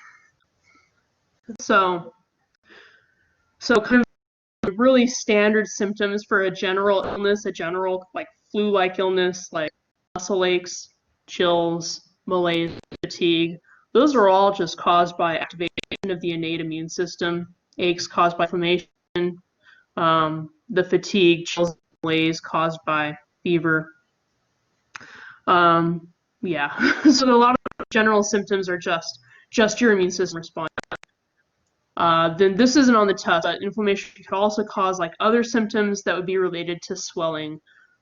So kind of really standard symptoms for a general illness, a general like flu-like illness, like muscle aches, chills, malaise, fatigue. Those are all just caused by activation of the innate immune system. Aches caused by inflammation. The fatigue, chills, malaise caused by fever. Yeah, so a lot of general symptoms are just your immune system responding. Then this isn't on the test, but inflammation could also cause like other symptoms that would be related to swelling.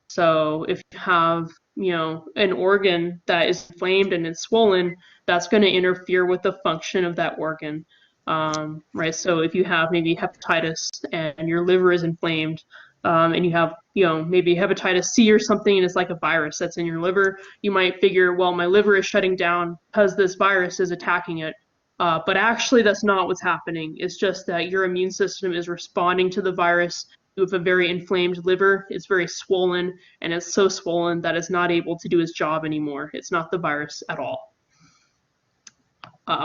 So if you have, an organ that is inflamed and it's swollen, that's going to interfere with the function of that organ. Right. So if you have maybe hepatitis and your liver is inflamed, and you have, maybe hepatitis C or something, and it's like a virus that's in your liver, you might figure, well, my liver is shutting down because this virus is attacking it. But actually, that's not what's happening. It's just that your immune system is responding to the virus. You have a very inflamed liver. It's very swollen, and it's so swollen that it's not able to do its job anymore. It's not the virus at all,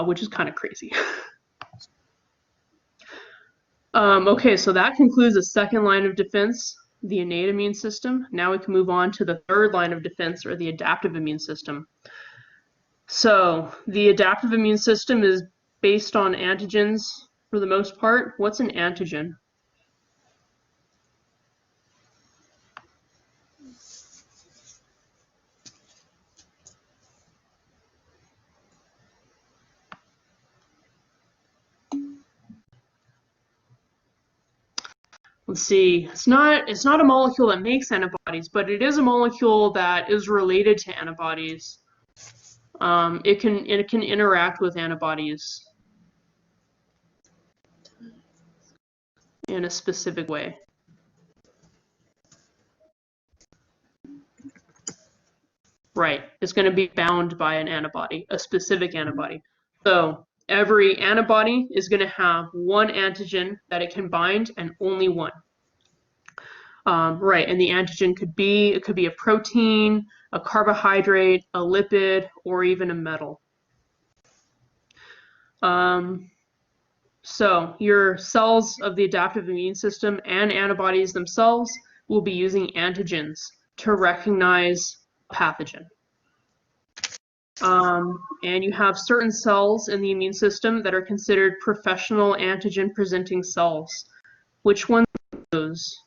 which is kind of crazy. Okay, so that concludes the second line of defense, the innate immune system. Now we can move on to the third line of defense, or the adaptive immune system. So the adaptive immune system is based on antigens for the most part. What's an antigen? Let's see, it's not a molecule that makes antibodies, but it is a molecule that is related to antibodies. It can interact with antibodies in a specific way. Right, it's going to be bound by an antibody, a specific antibody. So every antibody is going to have one antigen that it can bind, and only one. Right, and the antigen could be a protein, a carbohydrate, a lipid, or even a metal. So your cells of the adaptive immune system and antibodies themselves will be using antigens to recognize a pathogen. And you have certain cells in the immune system that are considered professional antigen presenting cells. Which ones are those?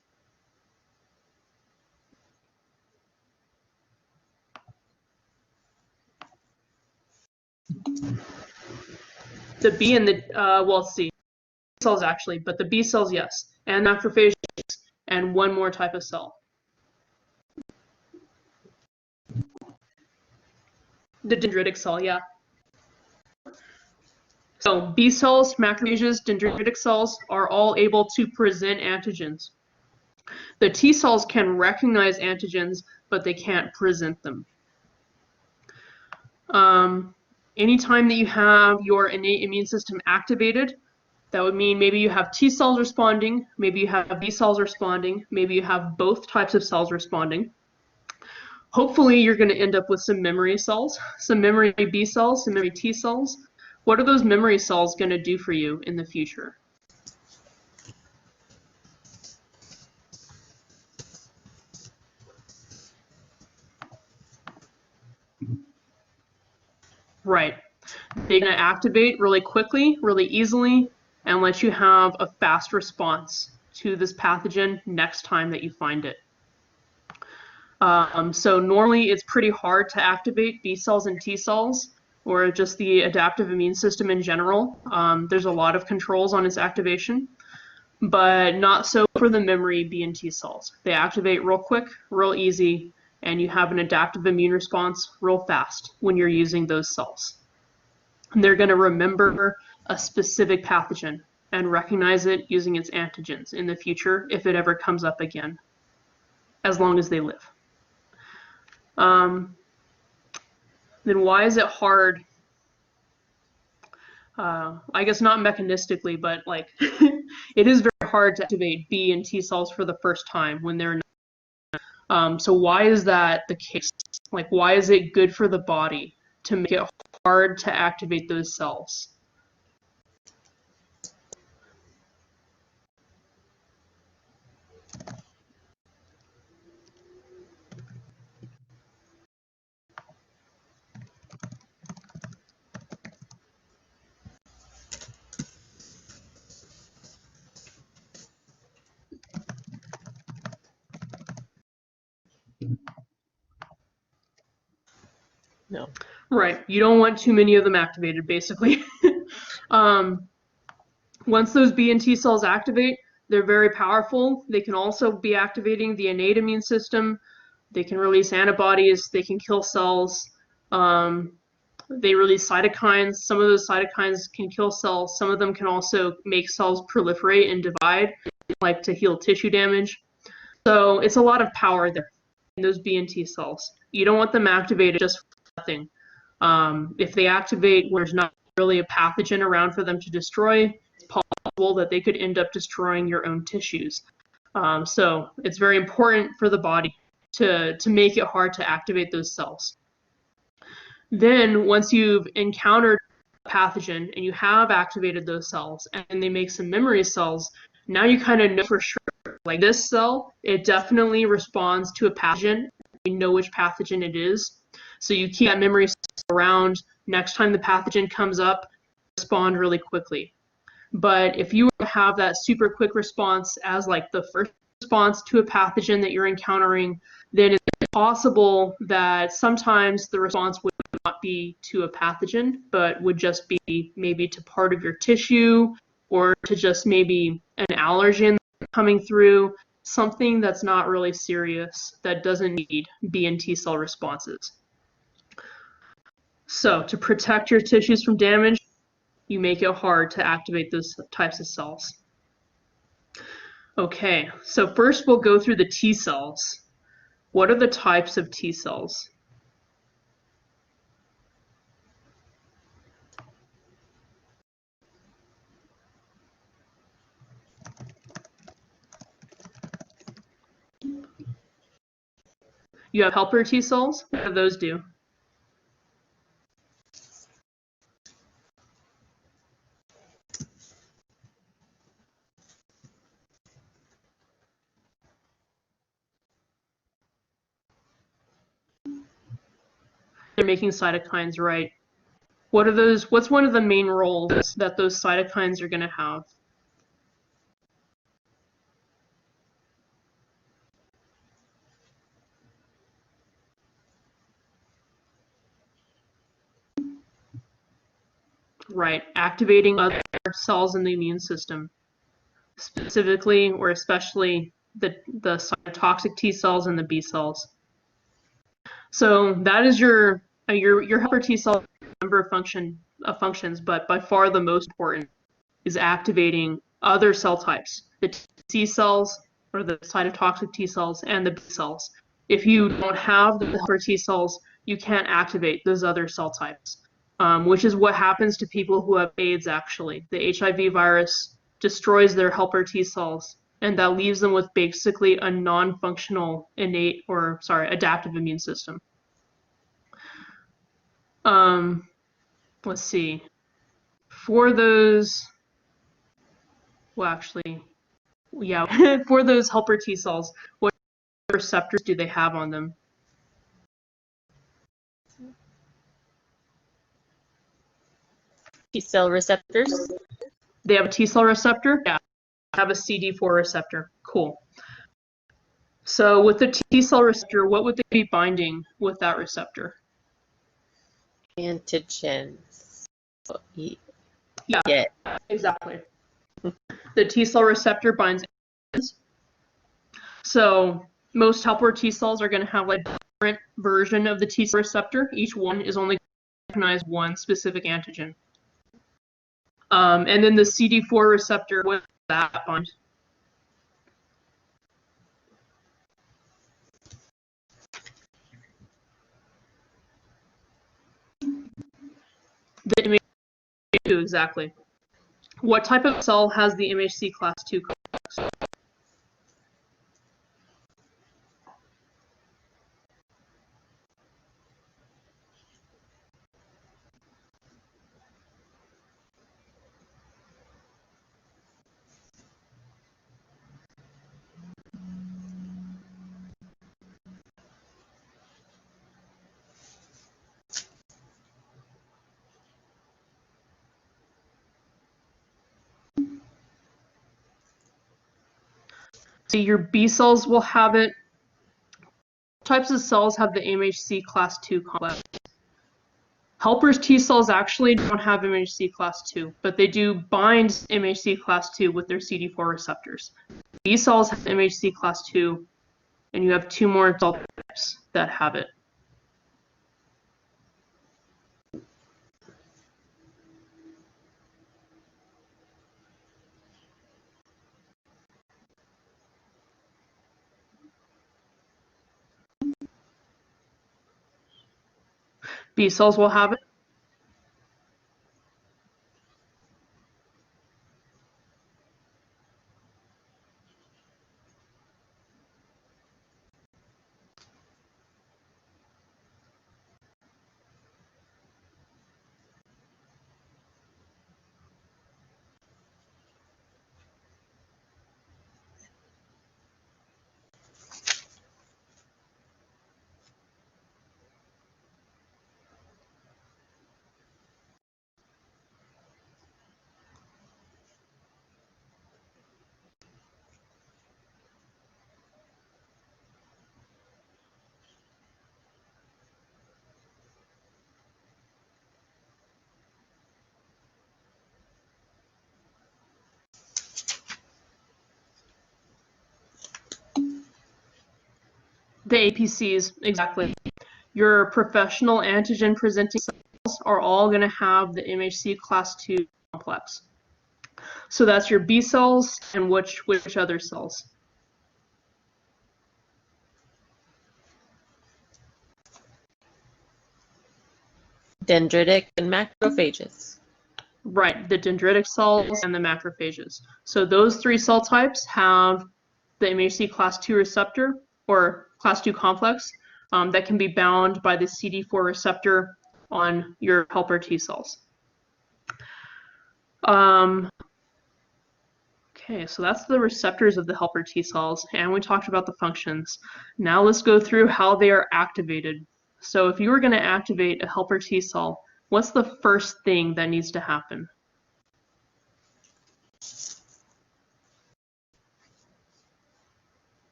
The B and the, well, let's see, cells actually, but the B cells, yes, and macrophages, and one more type of cell. The dendritic cell, yeah. So B cells, macrophages, dendritic cells are all able to present antigens. The T cells can recognize antigens, but they can't present them. Anytime that you have your innate immune system activated, that would mean maybe you have T cells responding, maybe you have B cells responding, maybe you have both types of cells responding. Hopefully you're going to end up with some memory cells, some memory B cells, some memory T cells. What are those memory cells going to do for you in the future? Right. They're going to activate really quickly, really easily, and let you have a fast response to this pathogen next time that you find it. So normally it's pretty hard to activate B cells and T cells, or just the adaptive immune system in general. There's a lot of controls on its activation, but not so for the memory B and T cells. They activate real quick, real easy, and you have an adaptive immune response real fast when you're using those cells. And they're going to remember a specific pathogen and recognize it using its antigens in the future if it ever comes up again, as long as they live. Then why is it hard? I guess not mechanistically, but like it is very hard to activate B and T cells for the first time when they're not. So why is that the case? Like, why is it good for the body to make it hard to activate those cells? No. Right. You don't want too many of them activated, basically. Once those B and T cells activate, they're very powerful. They can also be activating the innate immune system. They can release antibodies. They can kill cells. They release cytokines. Some of those cytokines can kill cells. Some of them can also make cells proliferate and divide, like to heal tissue damage. So it's a lot of power there in those B and T cells. You don't want them activated just for nothing. If they activate where there's not really a pathogen around for them to destroy, it's possible that they could end up destroying your own tissues. So it's very important for the body to make it hard to activate those cells. Then once you've encountered a pathogen and you have activated those cells and they make some memory cells, now you kind of know for sure, like this cell, it definitely responds to a pathogen. You know which pathogen it is. So you keep that memory around. Next time the pathogen comes up, respond really quickly. But if you have that super quick response as like the first response to a pathogen that you're encountering, then it's possible that sometimes the response would not be to a pathogen, but would just be maybe to part of your tissue or to just maybe an allergen coming through, something that's not really serious, that doesn't need B and T cell responses. So to protect your tissues from damage, you make it hard to activate those types of cells. Okay, so first we'll go through the T cells. What are the types of T cells? You have helper T cells. What do those do? They're making cytokines, right? What are those? What's one of the main roles that those cytokines are going to have? Right, activating other cells in the immune system, specifically or especially the cytotoxic T cells and the B cells. So that is your helper T cell number of functions, but by far the most important is activating other cell types, the T cells or the cytotoxic T cells and the B cells. If you don't have the helper T cells, you can't activate those other cell types. which is what happens to people who have AIDS, actually. The HIV virus destroys their helper T cells, and that leaves them with basically a non-functional adaptive immune system. Let's see. For those, well, actually, yeah, for those helper T cells, what receptors do they have on them? T cell receptors. They have a T cell receptor? Yeah. They have a CD4 receptor. Cool. So with the T cell receptor, what would they be binding with that receptor? Antigens. Yeah, exactly. The T cell receptor binds antigens. So most helper T cells are going to have like a different version of the T cell receptor. Each one is only going to recognize one specific antigen. And then the CD4 receptor, what does that bind? The MHC, exactly. What type of cell has the MHC class 2 complex? So your B cells will have it. Types of cells have the MHC class 2 complex. Helpers T cells actually don't have MHC class 2, but they do bind MHC class 2 with their CD4 receptors. B cells have MHC class 2, and you have two more cell types that have it. B cells will have it. The APCs, exactly. Your professional antigen presenting cells are all going to have the MHC class 2 complex. So that's your B cells and which other cells? Dendritic and macrophages. Right, the dendritic cells and the macrophages. So those three cell types have the MHC class 2 receptor or class 2 complex that can be bound by the CD4 receptor on your helper T cells. Okay, so that's the receptors of the helper T cells, and we talked about the functions. Now let's go through how they are activated. So if you were going to activate a helper T cell, what's the first thing that needs to happen?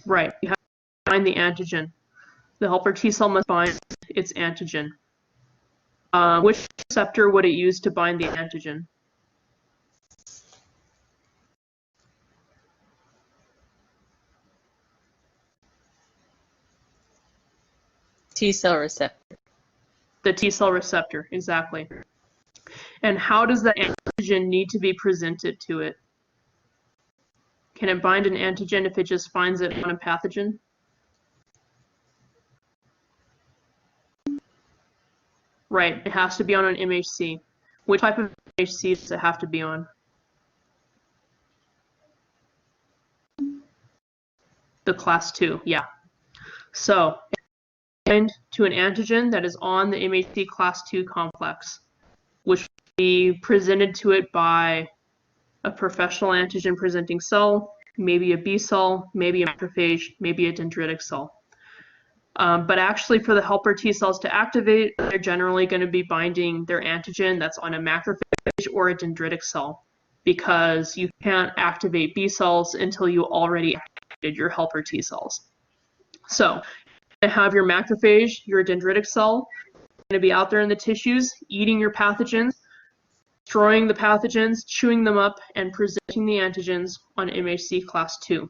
Right, you have to bind the antigen. The helper T cell must bind its antigen. Which receptor would it use to bind the antigen? T cell receptor. The T cell receptor, exactly. And how does the antigen need to be presented to it? Can it bind an antigen if it just finds it on a pathogen? Right, it has to be on an MHC. Which type of MHC does it have to be on? The class 2, yeah. So, bind to an antigen that is on the MHC class 2 complex, which will be presented to it by a professional antigen presenting cell, maybe a B cell, maybe a macrophage, maybe a dendritic cell. But actually for the helper T cells to activate, they're generally going to be binding their antigen that's on a macrophage or a dendritic cell, because you can't activate B cells until you already activated your helper T cells. So you have your macrophage, your dendritic cell, going to be out there in the tissues, eating your pathogens, destroying the pathogens, chewing them up, and presenting the antigens on MHC class 2.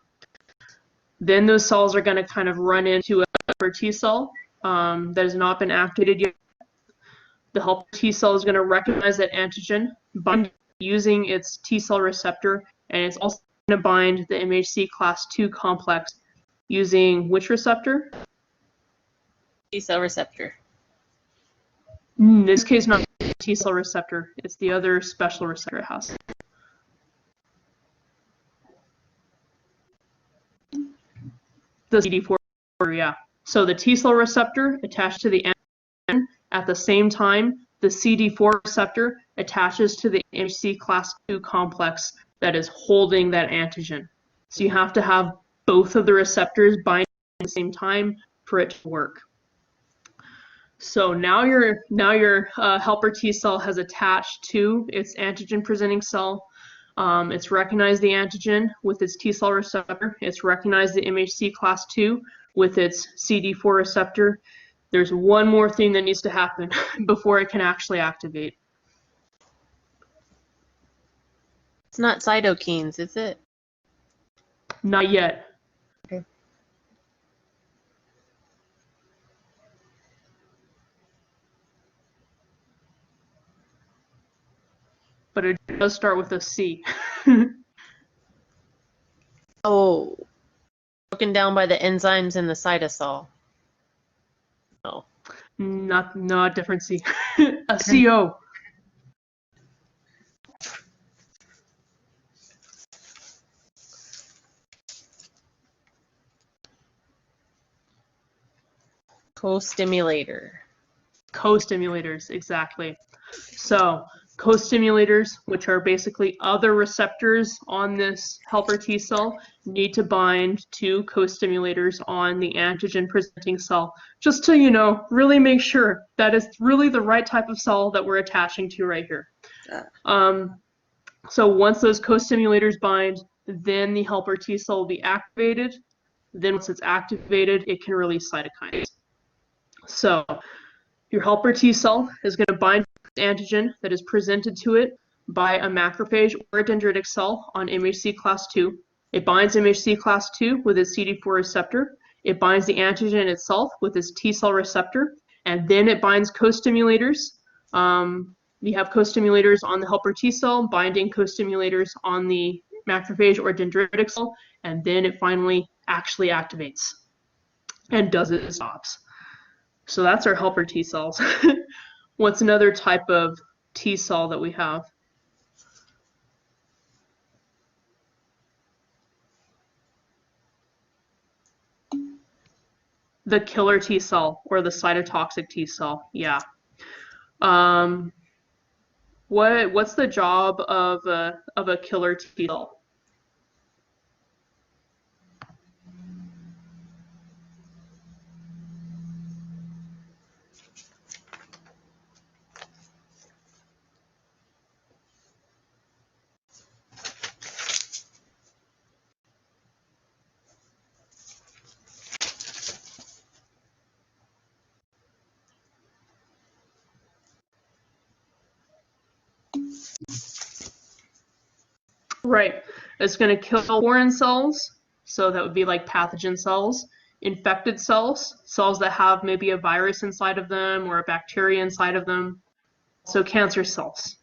Then those cells are going to kind of run into a helper T cell that has not been activated yet. The helper T cell is going to recognize that antigen, bind using its T cell receptor, and it's also going to bind the MHC class 2 complex using which receptor? T cell receptor. In this case, not the T cell receptor. It's the other special receptor it has. The CD4, yeah. So the T cell receptor attached to the antigen. At the same time, the CD4 receptor attaches to the MHC class 2 complex that is holding that antigen. So you have to have both of the receptors bind at the same time for it to work. So now your helper T cell has attached to its antigen presenting cell. It's recognized the antigen with its T cell receptor. It's recognized the MHC class 2 with its CD4 receptor. There's one more thing that needs to happen before it can actually activate. It's not cytokines, is it? Not yet. Okay. But it does start with a C. Oh, broken down by the enzymes in the cytosol. No. Not different C. A CO. Co-stimulator. Co-stimulators, exactly. So co-stimulators, which are basically other receptors on this helper T cell, need to bind to co-stimulators on the antigen presenting cell, just to, really make sure that it's really the right type of cell that we're attaching to right here. So once those co-stimulators bind, then the helper T cell will be activated. Then once it's activated, it can release cytokines. So your helper T cell is going to bind to antigen that is presented to it by a macrophage or a dendritic cell on MHC class 2. It binds MHC class 2 with its CD4 receptor. It binds the antigen itself with its T cell receptor, and then it binds co-stimulators. We have co-stimulators on the helper T cell, binding co-stimulators on the macrophage or dendritic cell, and then it finally actually activates and does its jobs. So that's our helper T cells. What's another type of T cell that we have? The killer T cell or the cytotoxic T cell, yeah. What's the job of a killer T cell? Right. It's going to kill foreign cells, so that would be like pathogen cells, infected cells, cells that have maybe a virus inside of them or a bacteria inside of them, so cancer cells.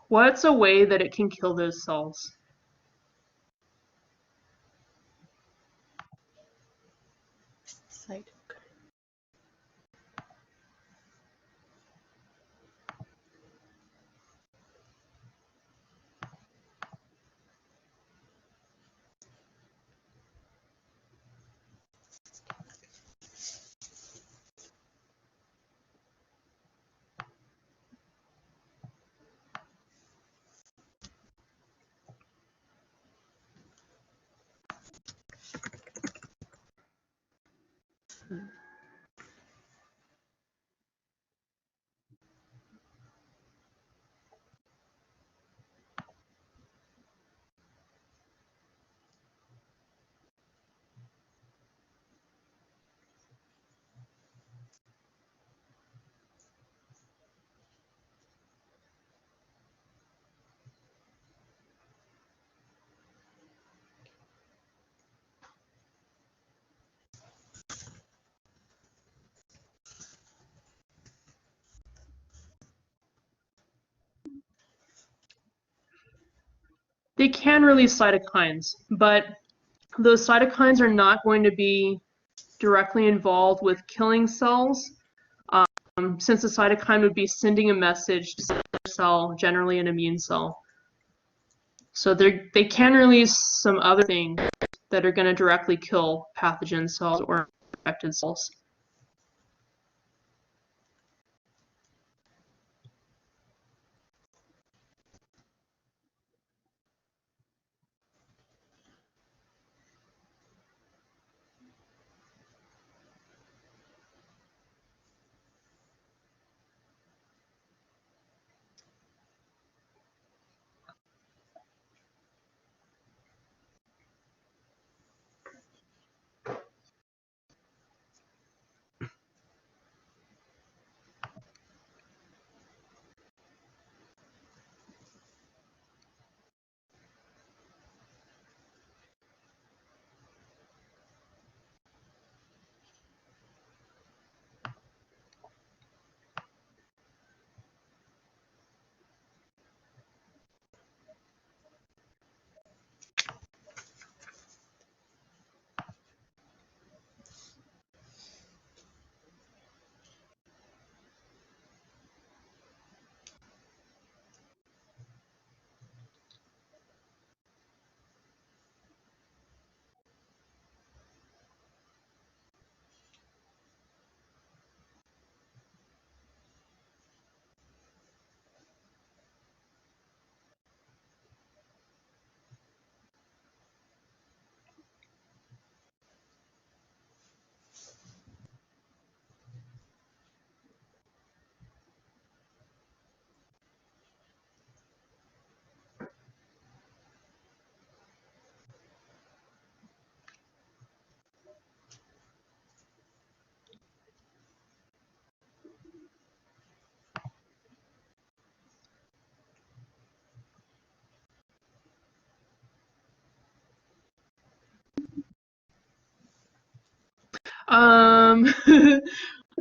What's a way that it can kill those cells? They can release cytokines, but those cytokines are not going to be directly involved with killing cells, since the cytokine would be sending a message to another cell, generally an immune cell. So they can release some other things that are going to directly kill pathogen cells or infected cells.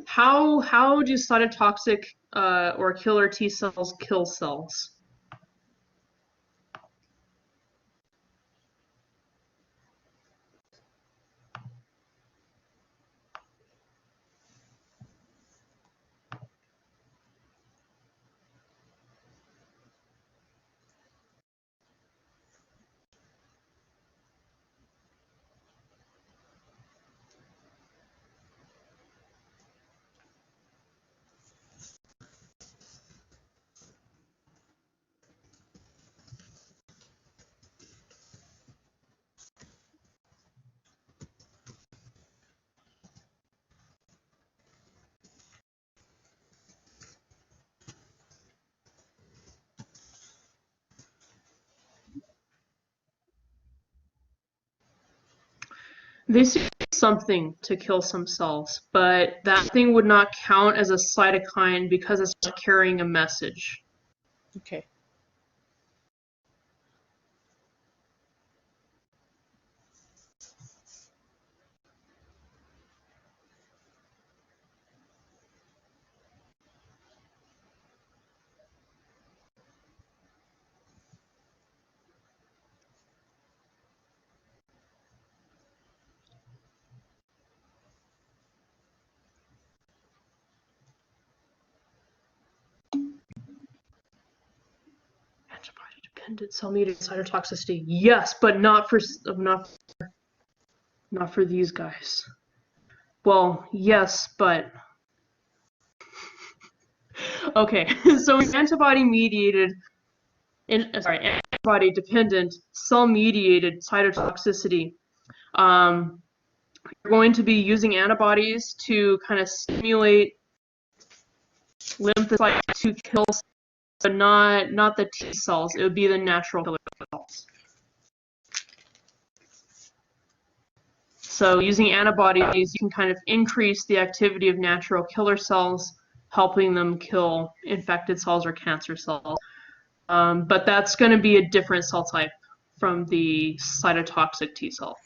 How do cytotoxic or killer T cells kill cells? They see something to kill some cells, but that thing would not count as a cytokine because it's not carrying a message. Okay. Antibody-dependent cell-mediated cytotoxicity. Yes, but not for these guys. Well, yes, but okay. So antibody-dependent cell-mediated cytotoxicity. you're going to be using antibodies to kind of stimulate lymphocytes to kill cells, but not the T cells. It would be the natural killer cells. So using antibodies, you can kind of increase the activity of natural killer cells, helping them kill infected cells or cancer cells. But that's going to be a different cell type from the cytotoxic T cell.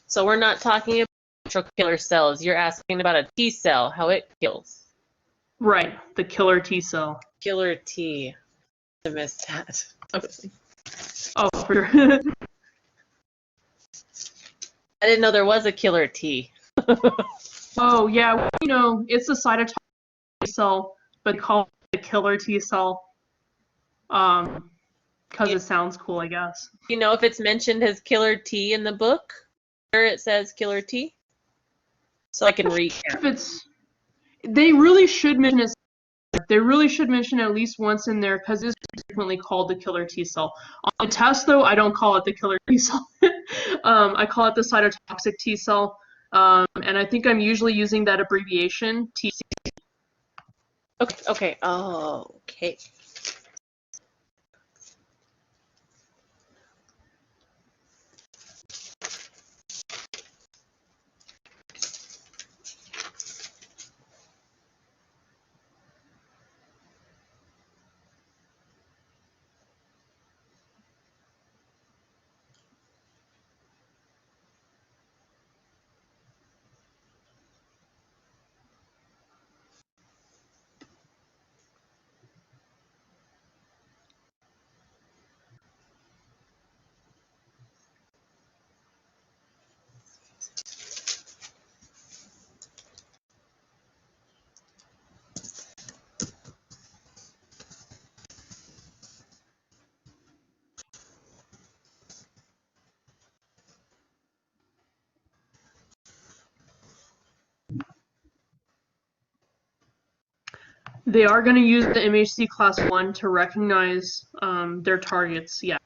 So we're not talking about natural killer cells. You're asking about a T cell, how it kills. Right, the killer T cell. Killer T. I missed that. Okay. Oh, for sure. I didn't know there was a killer T. Oh, yeah, you know, it's a cytotoxic T cell, but call it the killer T cell because it sounds cool, I guess. You know if it's mentioned as killer T in the book? Where it says killer T? So I can read. If it's, they really should mention it. They really should mention it at least once in there because it's frequently called the killer T cell. On the test, though, I don't call it the killer T cell. I call it the cytotoxic T cell, and I think I'm usually using that abbreviation, TC. Okay, okay. Oh, okay. They are going to use the MHC class 1 to recognize their targets, yeah.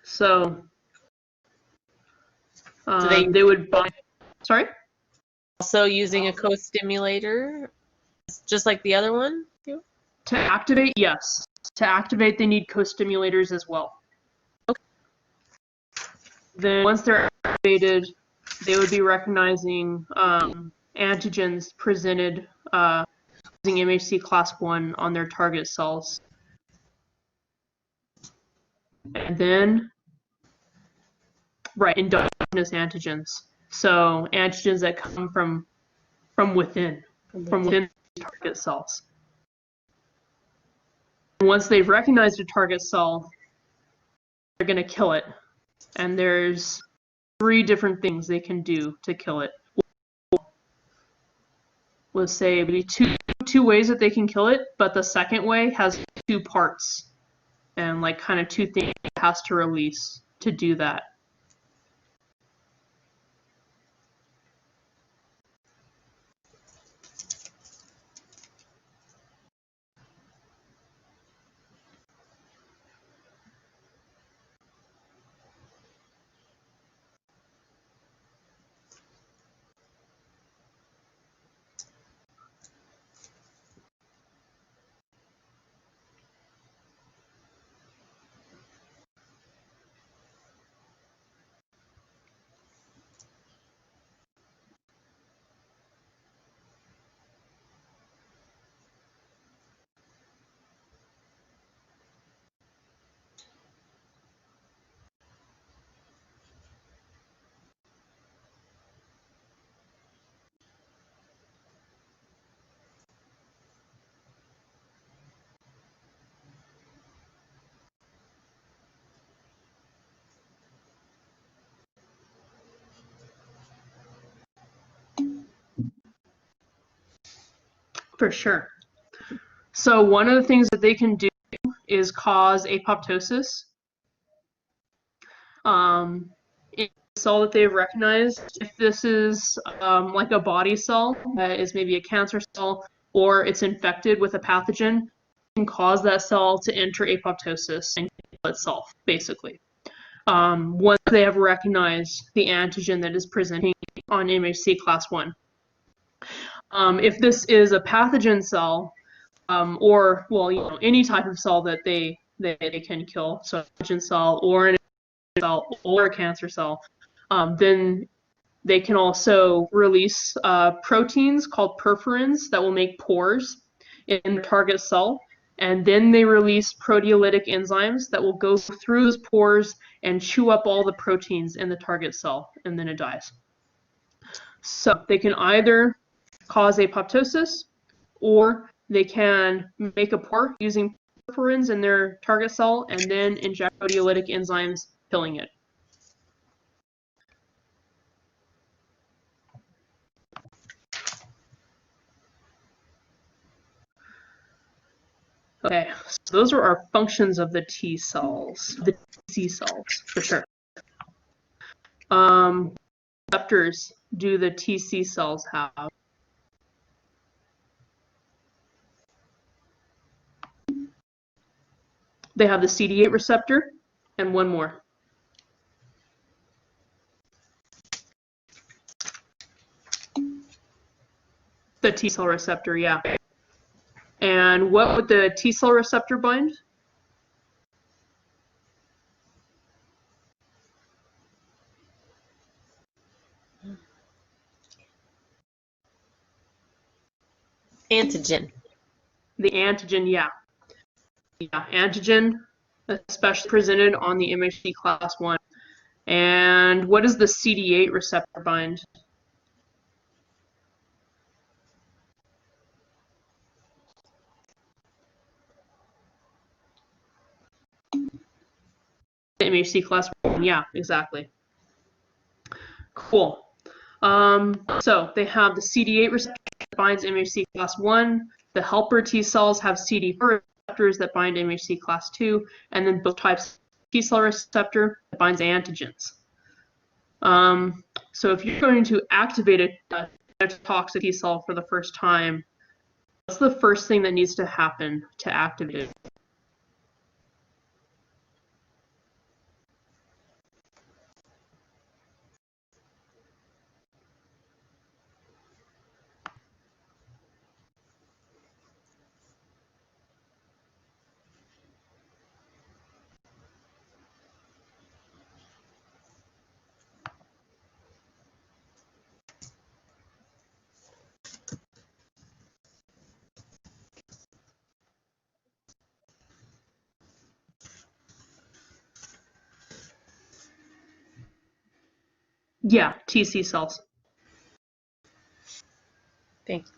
So they would bind. Sorry? Also using a co-stimulator, just like the other one? To activate, yes. To activate, they need co-stimulators as well. Okay. Then once they're activated, they would be recognizing antigens presented using MHC class 1 on their target cells. And then, right, endogenous antigens. So antigens that come from within the target cells. Once they've recognized a target cell, they're going to kill it. And there's 3 different things they can do to kill it. We'll say maybe two ways that they can kill it, but the second way has 2 parts and like kind of 2 things it has to release to do that. For sure. So one of the things that they can do is cause apoptosis. In a cell that they've recognized, if this is like a body cell that is maybe a cancer cell, or it's infected with a pathogen, can cause that cell to enter apoptosis and kill itself, basically. Once they have recognized the antigen that is presenting on MHC class 1. If this is a pathogen cell, or, well, you know, any type of cell that they can kill, so a pathogen cell or an cell or a cancer cell, then they can also release proteins called perforins that will make pores in the target cell. And then they release proteolytic enzymes that will go through those pores and chew up all the proteins in the target cell, and then it dies. So they can either cause apoptosis, or they can make a pore using perforins in their target cell and then inject proteolytic enzymes, killing it. Okay, so those are our functions of the T cells, the T cells, for sure. Receptors do the TC cells have? They have the CD8 receptor and one more. The T cell receptor, yeah. And what would the T cell receptor bind? Antigen. The antigen, yeah. Yeah, antigen, especially presented on the MHC class 1. And what does the CD8 receptor bind? MHC class 1, yeah, exactly. Cool. So they have the CD8 receptor that binds MHC class 1. The helper T cells have CD4 receptors that bind MHC class 2, and then both types of T cell receptor that binds antigens. So if you're going to activate a toxic T cell for the first time, what's the first thing that needs to happen to activate it? Yeah, TC cells. Thank you.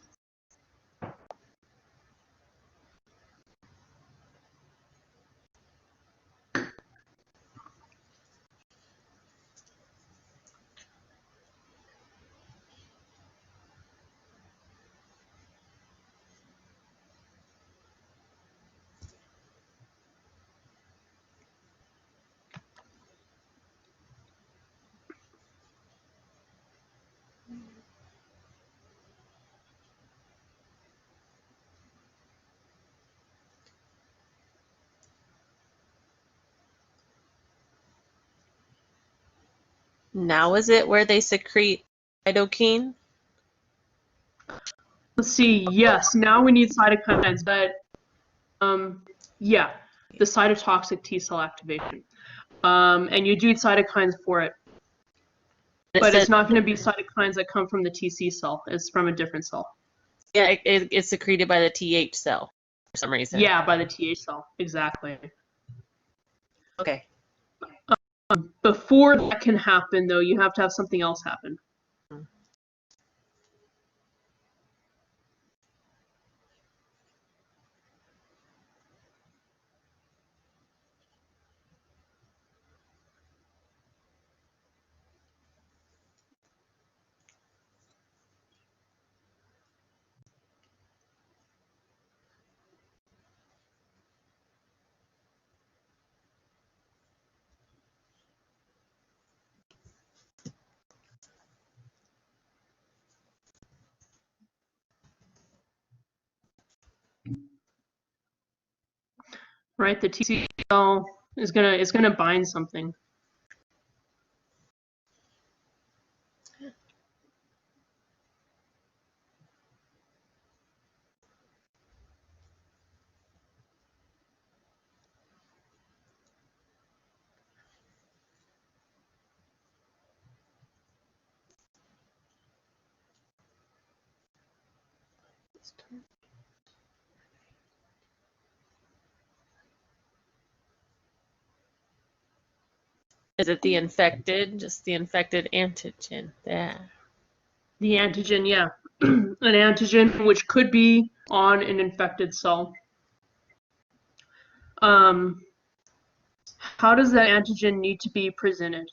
Now is it where they secrete cytokine? Let's see, yes, now we need cytokines, but yeah, the cytotoxic T cell activation. And you do cytokines for it, but it's not going to be cytokines that come from the TC cell. It's from a different cell. Yeah, it's secreted by the TH cell for some reason. Yeah, by the TH cell, exactly. Okay. Before that can happen, though, you have to have something else happen. right? The T cell is gonna bind something. Is it the infected? Just the infected antigen there. The antigen, yeah. An antigen which could be on an infected cell. How does that antigen need to be presented?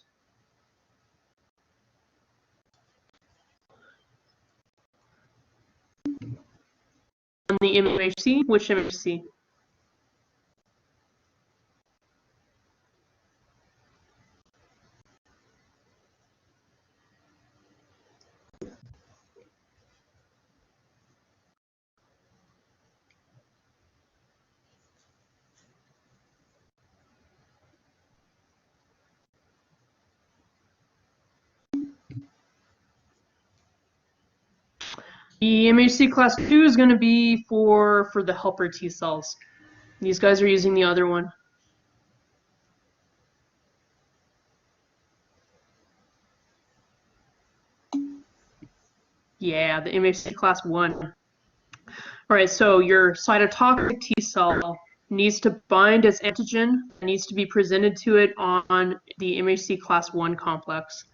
On the MHC? Which MHC? The MHC class 2 is going to be for the helper T cells. These guys are using the other one. Yeah, the MHC class 1. All right, so your cytotoxic T cell needs to bind its antigen, needs to be presented to it on the MHC class 1 complex.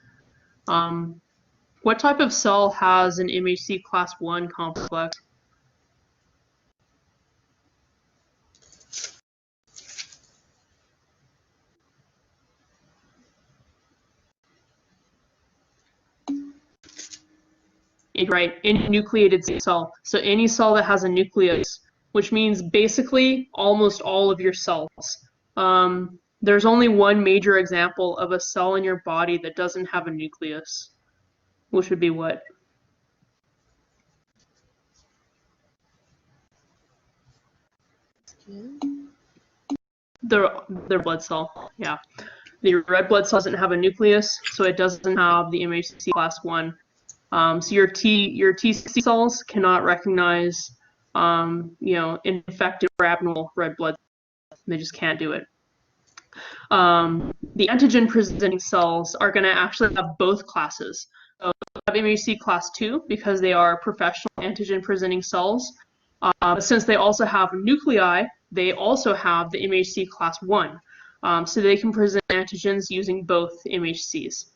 What type of cell has an MHC class 1 complex? Right, any nucleated cell. So any cell that has a nucleus, which means basically almost all of your cells. There's only one major example of a cell in your body that doesn't have a nucleus, which would be what? The blood cell, yeah. The red blood cell doesn't have a nucleus, so it doesn't have the MHC class 1. So your T cells cannot recognize, infected or abnormal red blood. They just can't do it. The antigen presenting cells are going to actually have both classes. So have MHC class 2 because they are professional antigen presenting cells. Since they also have nuclei, they also have the MHC class 1. So they can present antigens using both MHCs.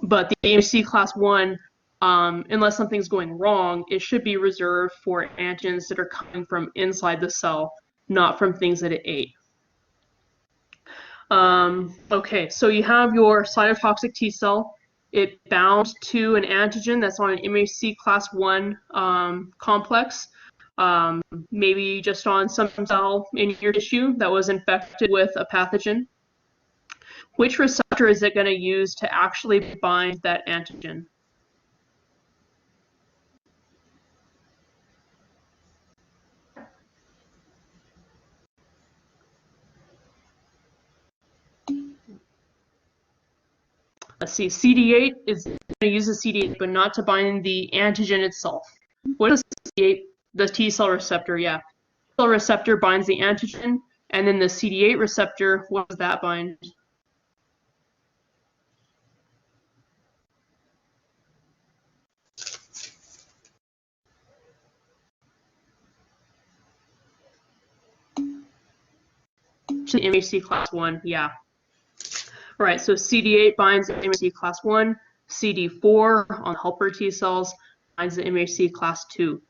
But the MHC class 1, unless something's going wrong, it should be reserved for antigens that are coming from inside the cell, not from things that it ate. Okay, so you have your cytotoxic T cell. It bound to an antigen that's on an MHC class 1 complex, maybe just on some cell in your tissue that was infected with a pathogen. Which receptor is it going to use to actually bind that antigen? Let's see, CD8 is going to use the CD8, but not to bind the antigen itself. What is CD8? The T cell receptor, yeah. T cell receptor binds the antigen, and then the CD8 receptor, what does that bind? To the MHC class 1, yeah. All right, so CD8 binds the MHC class 1, CD4 on helper T cells binds the MHC class 2.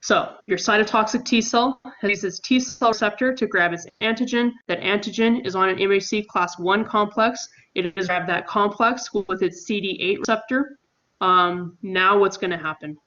So your cytotoxic T cell has its T cell receptor to grab its antigen. That antigen is on an MHC class 1 complex. It is grab that complex with its CD8 receptor. Now what's going to happen?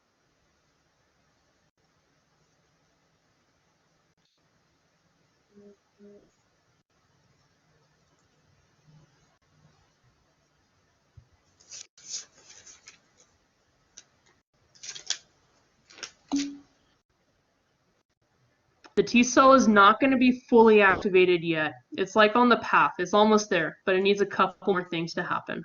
The The T cell is not going to be fully activated yet. It's like on the path. It's almost there, but it needs a couple more things to happen.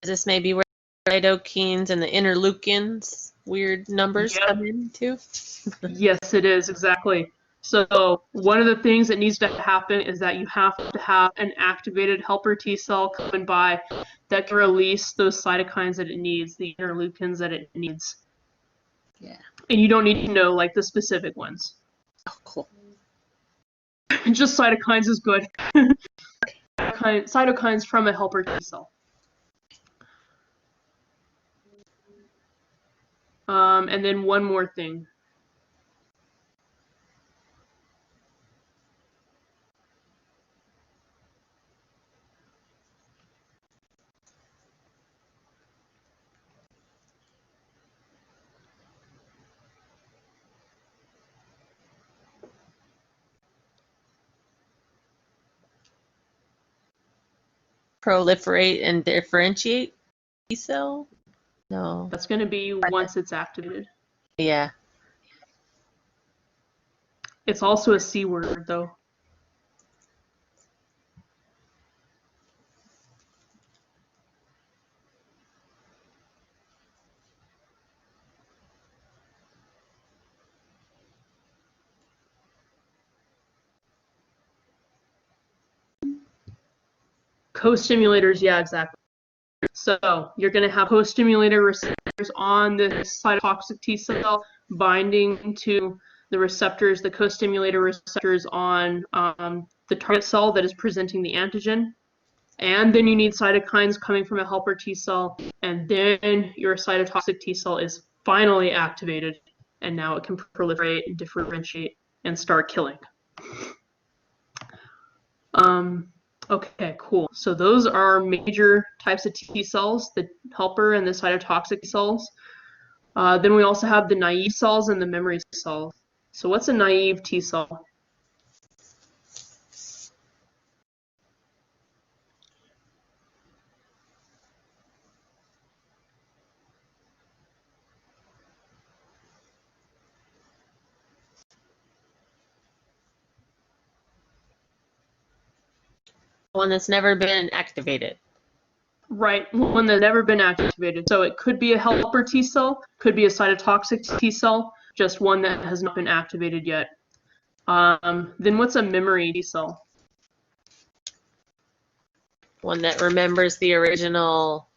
Is this maybe where cytokines and the interleukins weird numbers Yep. come in too? Yes, it is, exactly. So one of the things that needs to happen is that you have to have an activated helper T cell coming by that can release those cytokines that it needs, the interleukins that it needs. Yeah. And you don't need to know like the specific ones. Oh, cool. Just cytokines is good. Cytokines from a helper T cell. And then one more thing. Proliferate and differentiate T cell? No. That's going to be once it's activated. Yeah. It's also a C word, though. Co-stimulators, yeah, exactly. So you're going to have co-stimulator receptors on the cytotoxic T cell binding to the receptors, the co-stimulator receptors on the target cell that is presenting the antigen. And then you need cytokines coming from a helper T cell, and then your cytotoxic T cell is finally activated, and now it can proliferate and differentiate and start killing. Okay, cool. So those are major types of T cells, the helper and the cytotoxic cells. Then we also have the naive cells and the memory cells. So what's a naive T cell? One that's never been activated. Right, one that's never been activated. So it could be a helper T cell, could be a cytotoxic T cell, just one that has not been activated yet. Then what's a memory T cell? One that remembers the original.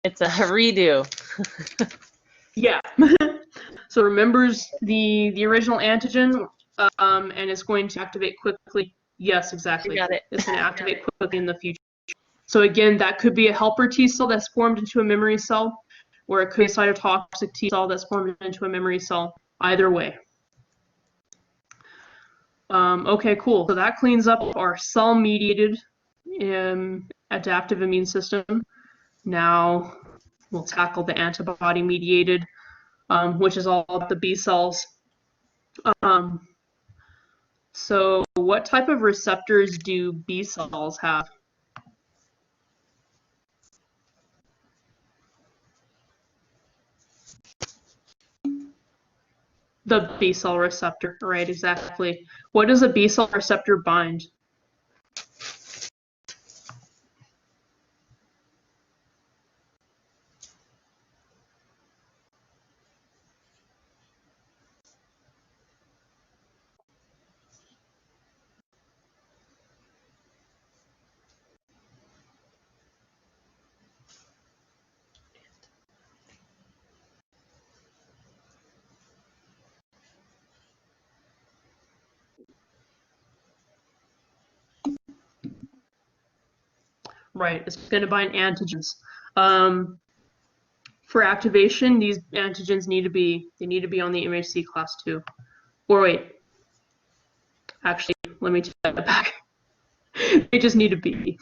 It's a redo. Yeah. So remembers the original antigen, and it's going to activate quickly. Yes, exactly. You got it. It's going to activate quickly in the future. So again, that could be a helper T cell that's formed into a memory cell, or it could be a cytotoxic T cell that's formed into a memory cell. Either way. Okay, cool. So that cleans up our cell-mediated adaptive immune system. Now we'll tackle the antibody-mediated, which is all the B cells. So what type of receptors do B cells have? The B cell receptor, right, exactly. What does a B cell receptor bind? Right, it's going to bind antigens. For activation, these antigens need to be on the MHC class 2. Or wait, actually, let me take that back. They just need to be.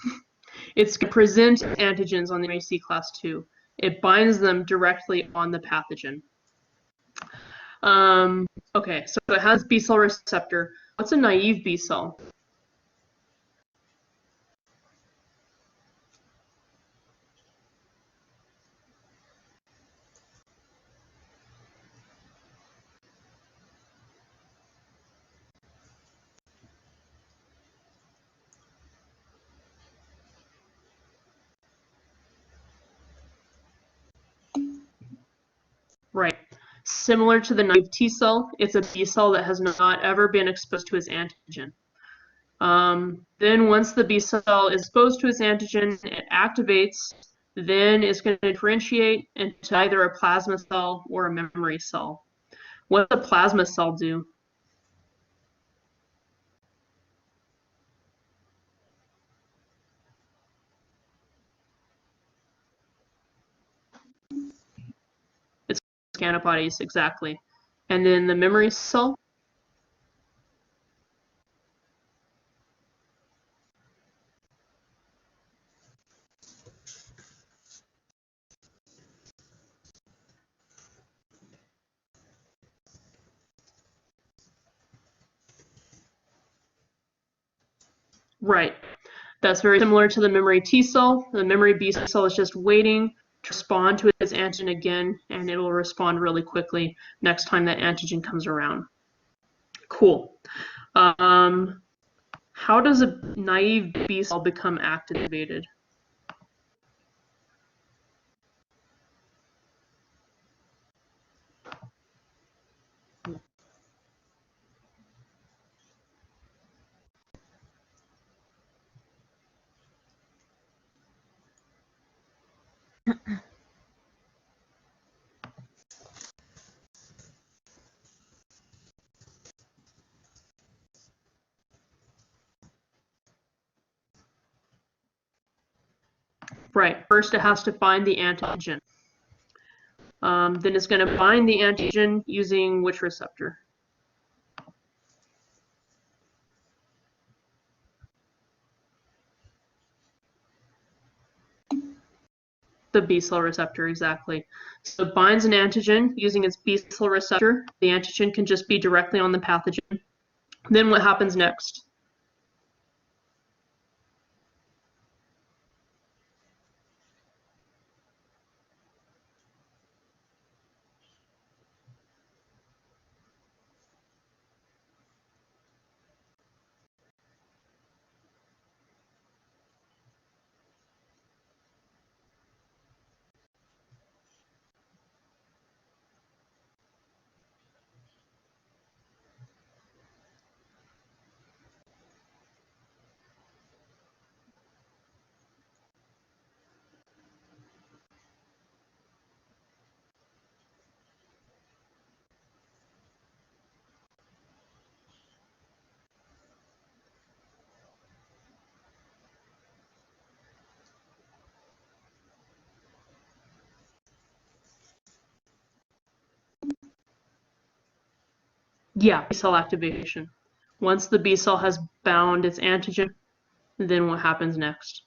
It's going to present antigens on the MHC class 2. It binds them directly on the pathogen. Okay, so it has B cell receptor. what's a naive B cell? Right. Similar to the naive T cell, it's a B cell that has not ever been exposed to its antigen. Then once the B cell is exposed to its antigen, it activates, then it's going to differentiate into either a plasma cell or a memory cell. What does a plasma cell do? It's antibodies, exactly. And then the memory cell? Right. That's very similar to the memory T cell. The memory B cell is just waiting to respond to its antigen again, and it will respond really quickly next time that antigen comes around. Cool. How does a naive B cell become activated? Right. First, it has to find the antigen. Then it's going to bind the antigen using which receptor? The B cell receptor, exactly. So it binds an antigen using its B cell receptor. The antigen can just be directly on the pathogen. Then what happens next? Yeah, B cell activation. Once the B cell has bound its antigen, then what happens next?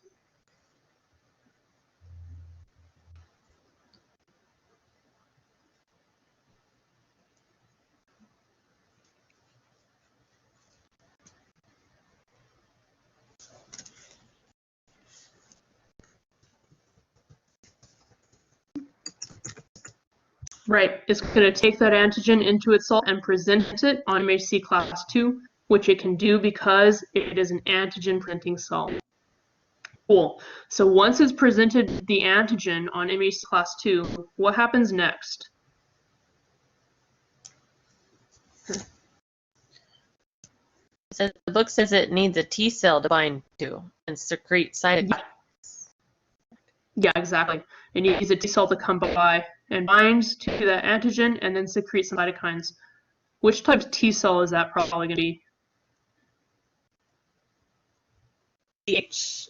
Right, it's going to take that antigen into itself and present it on MHC class 2, which it can do because it is an antigen-presenting cell. Cool. So once it's presented the antigen on MHC class 2, what happens next? The book says it needs a T cell to bind to and secrete cytokines. Yeah, exactly. It needs a T cell to come by and bind to that antigen and then secrete some cytokines. Which type of T cell is that probably going to be? TH.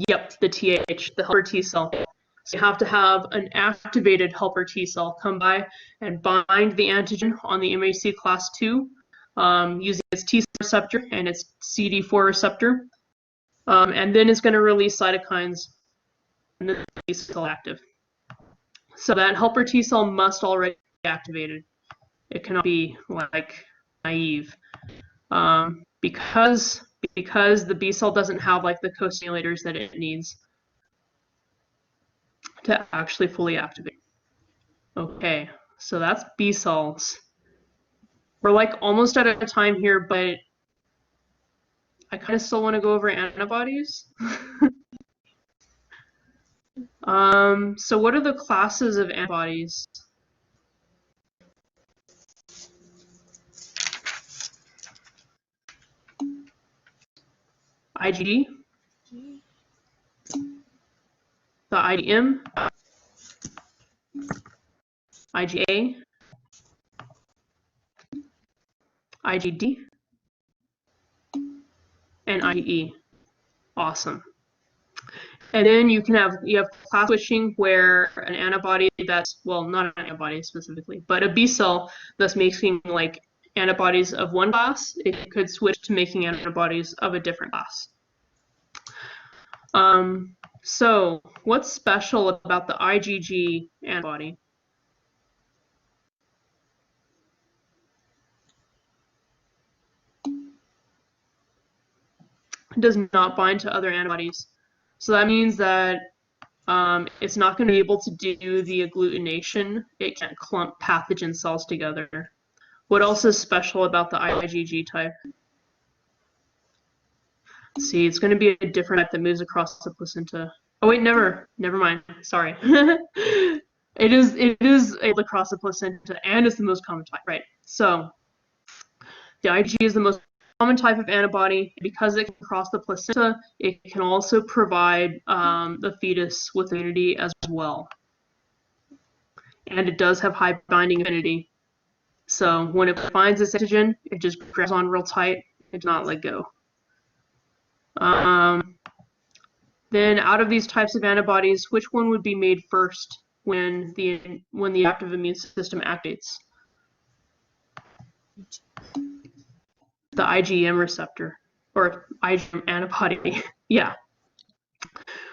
Yep, the TH, the helper T cell. So you have to have an activated helper T cell come by and bind the antigen on the MHC class 2 using its T cell receptor and its CD4 receptor. And then it's going to release cytokines and then the T cell active. So that helper T cell must already be activated. It cannot be like naive. Because the B cell doesn't have like the co-stimulators that it needs to actually fully activate. Okay, so that's B cells. We're like almost out of time here, but I kind of still want to go over antibodies. So what are the classes of antibodies? IgD, the IgM, IgA, IgD, and IgE. Awesome. And then you have class switching where an antibody that's, well, not an antibody specifically, but a B cell that's making like antibodies of one class, it could switch to making antibodies of a different class. So what's special about the IgG antibody? It does not bind to other antibodies. So that means that it's not going to be able to do the agglutination. It can't clump pathogen cells together. What else is special about the IgG type? See, it's going to be a different type that moves across the placenta. Oh wait, never mind. Sorry. It is able to cross the placenta, and it's the most common type, right? So the IgG is the most common type of antibody. Because it can cross the placenta, it can also provide the fetus with immunity as well. And it does have high binding affinity. So when it finds this antigen, it just grabs on real tight and does not let go. Then out of these types of antibodies, which one would be made first when the active immune system activates? The IgM receptor, or IgM antibody. Yeah.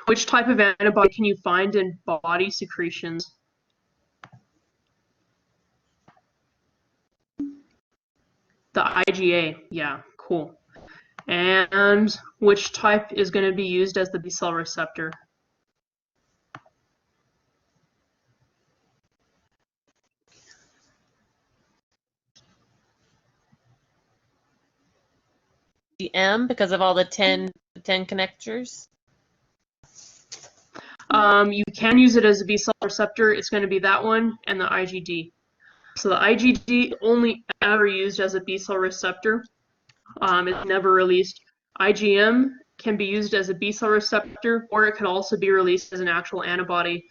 Which type of antibody can you find in body secretions? The IgA. Yeah, cool. And which type is going to be used as the B cell receptor? The M, because of all the 10 connectors. You can use it as a B cell receptor. It's going to be that one and the IgD. So the IgD only ever used as a B cell receptor. It's never released. IgM can be used as a B cell receptor, or it could also be released as an actual antibody.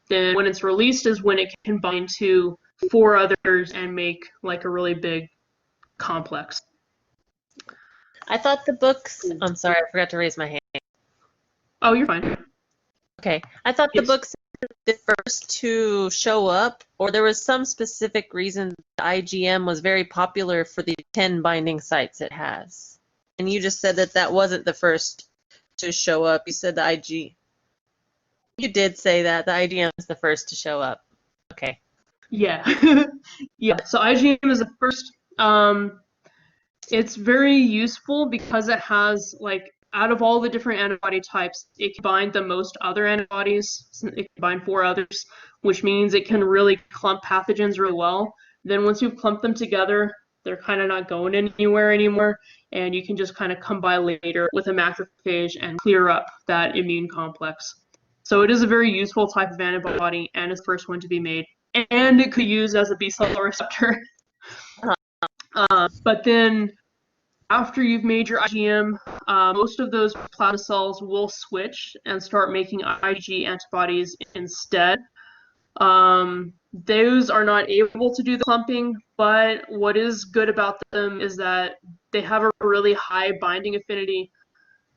Then when it's released is when it can bind to 4 others and make like a really big complex. I thought the books, I'm sorry, I forgot to raise my hand. Oh, you're fine. Okay, I thought the books the first to show up, or there was some specific reason the IgM was very popular for the 10 binding sites it has. And you just said that that wasn't the first to show up. You said the IG. You did say that the IgM is the first to show up. Okay. Yeah. Yeah. So IgM is the first. It's very useful because it has, like, out of all the different antibody types, it can bind the most other antibodies. It can bind 4 others, which means it can really clump pathogens really well. Then once you've clumped them together, they're kind of not going anywhere anymore, and you can just kind of come by later with a macrophage and clear up that immune complex. So it is a very useful type of antibody, and it's the first one to be made. And it could use as a B cell receptor. But then after you've made your IgM, most of those plasma cells will switch and start making IgG antibodies instead. Those are not able to do the clumping, but what is good about them is that they have a really high binding affinity.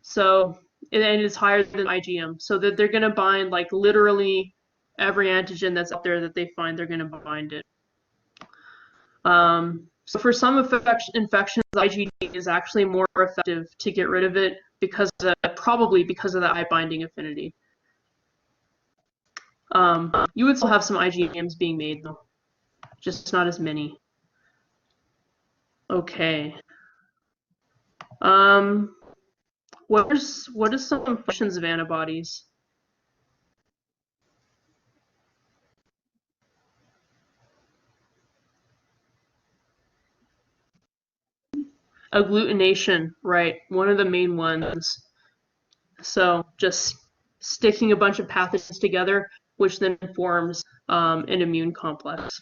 So, and it's higher than IgM. So that they're going to bind like literally every antigen that's out there that they find, they're going to bind it. So for some infections, IgD is actually more effective to get rid of it probably because of the high binding affinity. You would still have some IgMs being made though, just not as many. Okay. What are some functions of antibodies? Agglutination, right? One of the main ones. So just sticking a bunch of pathogens together, which then forms an immune complex.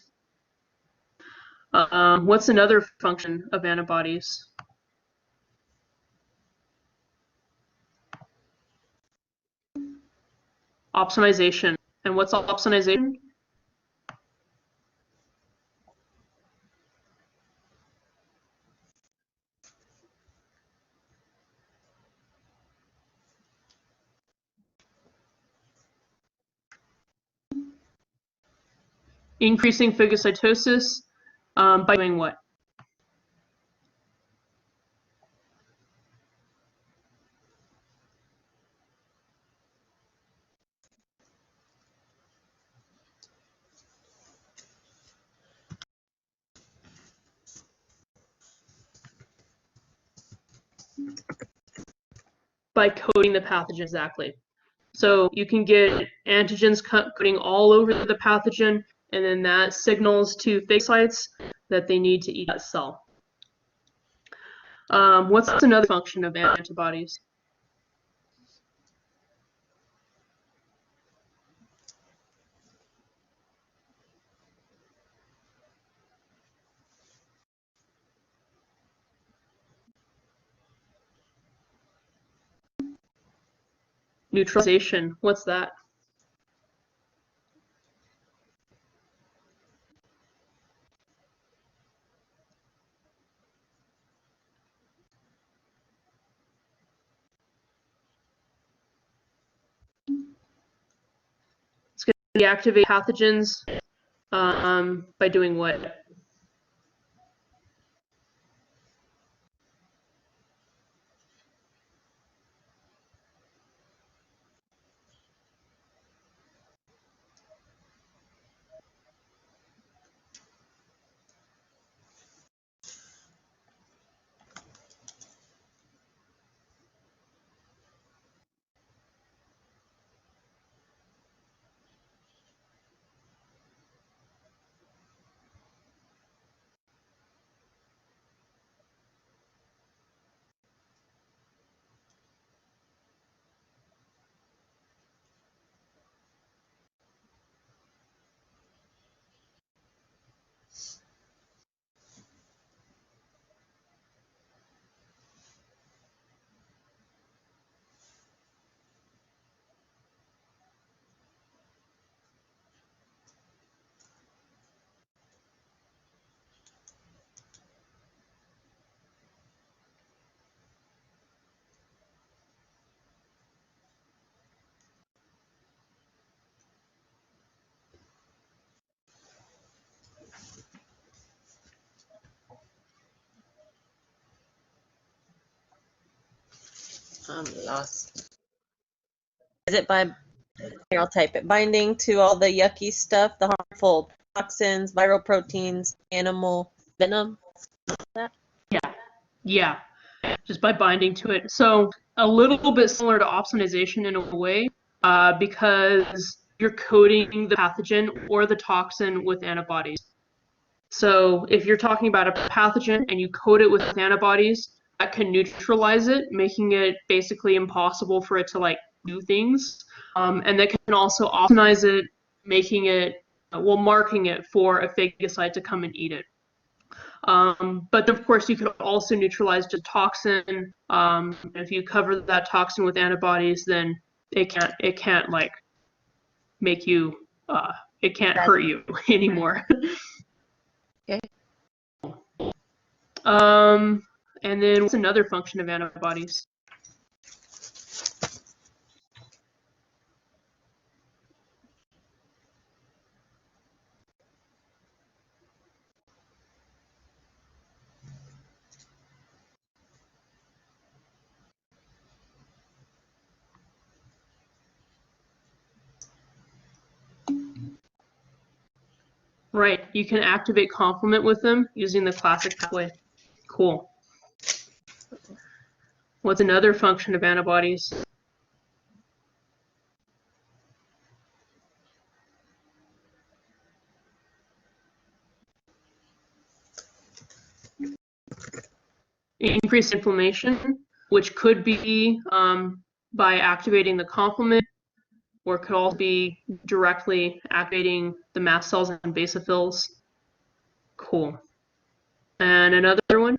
What's another function of antibodies? Austenization. And what's austenization? Increasing phagocytosis by doing what? By coating the pathogen, exactly. So you can get antigens coating all over the pathogen, and then that signals to phagocytes that they need to eat that cell. What's another function of antibodies? Neutralization. What's that? It's going to deactivate pathogens by doing what? I'm lost. Is it by, here, I'll type it, binding to all the yucky stuff, the harmful toxins, viral proteins, animal venom? That? Yeah, just by binding to it. So a little bit similar to opsonization in a way, because you're coating the pathogen or the toxin with antibodies. So if you're talking about a pathogen and you coat it with antibodies, that can neutralize it, making it basically impossible for it to like do things. And that can also optimize it, making it, well, marking it for a phagocyte to come and eat it. But of course, you could also neutralize the toxin. If you cover that toxin with antibodies, then it can't like make you, it can't hurt you anymore. Okay. And then what's another function of antibodies? Right, you can activate complement with them using the classic pathway. Cool. What's another function of antibodies? Increased inflammation, which could be by activating the complement, or could also be directly activating the mast cells and basophils. Cool. And another one?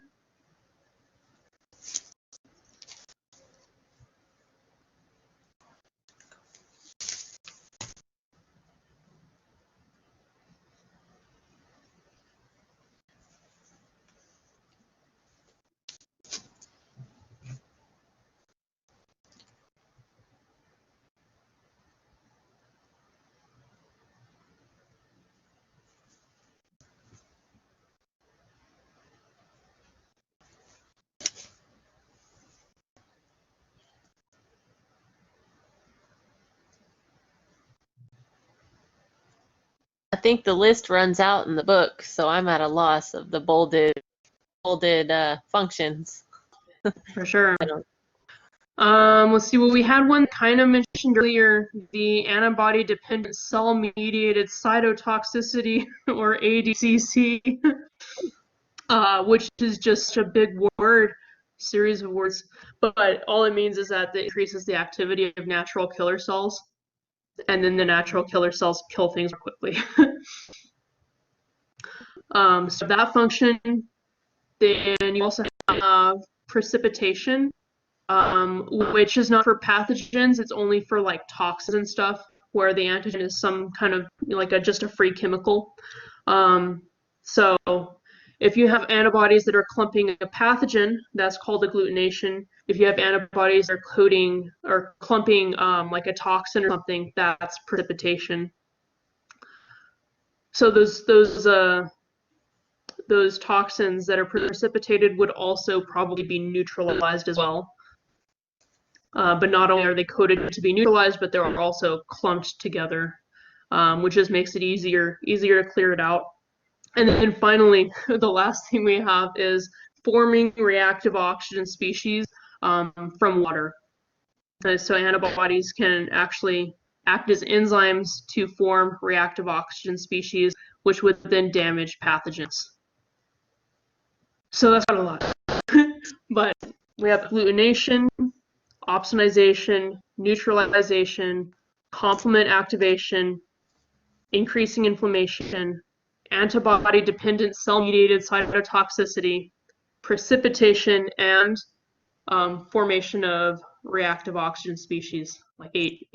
I think the list runs out in the book, so I'm at a loss of the bolded functions. For sure. I don't. Let's see. Well, we had one kind of mentioned earlier, the antibody-dependent cell-mediated cytotoxicity, or ADCC, which is just a big word, series of words. But all it means is that it increases the activity of natural killer cells, and then the natural killer cells kill things quickly. So that function. Then you also have precipitation, which is not for pathogens. It's only for like toxins and stuff, where the antigen is some kind of like just a free chemical. So if you have antibodies that are clumping a pathogen, that's called agglutination. If you have antibodies that are coating or clumping like a toxin or something, that's precipitation. So those toxins that are precipitated would also probably be neutralized as well. But not only are they coated to be neutralized, but they're also clumped together, which just makes it easier to clear it out. And then finally, the last thing we have is forming reactive oxygen species from water. So antibodies can actually act as enzymes to form reactive oxygen species, which would then damage pathogens. So that's not a lot. But we have agglutination, austenization, neutralization, complement activation, increasing inflammation, antibody-dependent cell-mediated cytotoxicity, precipitation, and formation of reactive oxygen species, like eight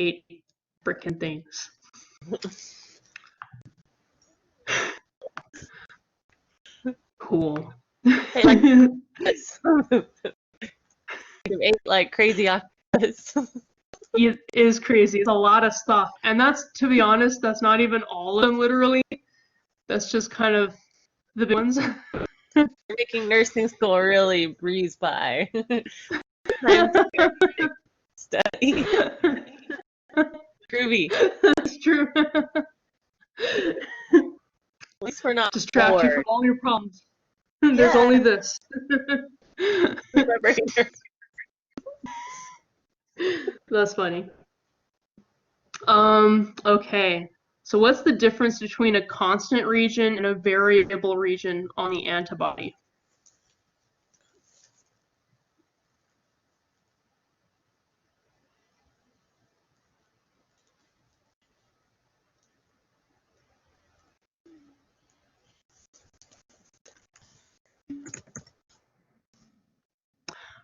freaking things. Cool. Hey, like ate like crazy octopus. It is crazy. It's a lot of stuff. And that's, to be honest, that's not even all of them literally. That's just kind of the big ones. You're making nursing school really breeze by. Study. Groovy. That's true. At least we're not Distract you bored. from all your problems. There's only this. That's funny. Okay. So what's the difference between a constant region and a variable region on the antibody?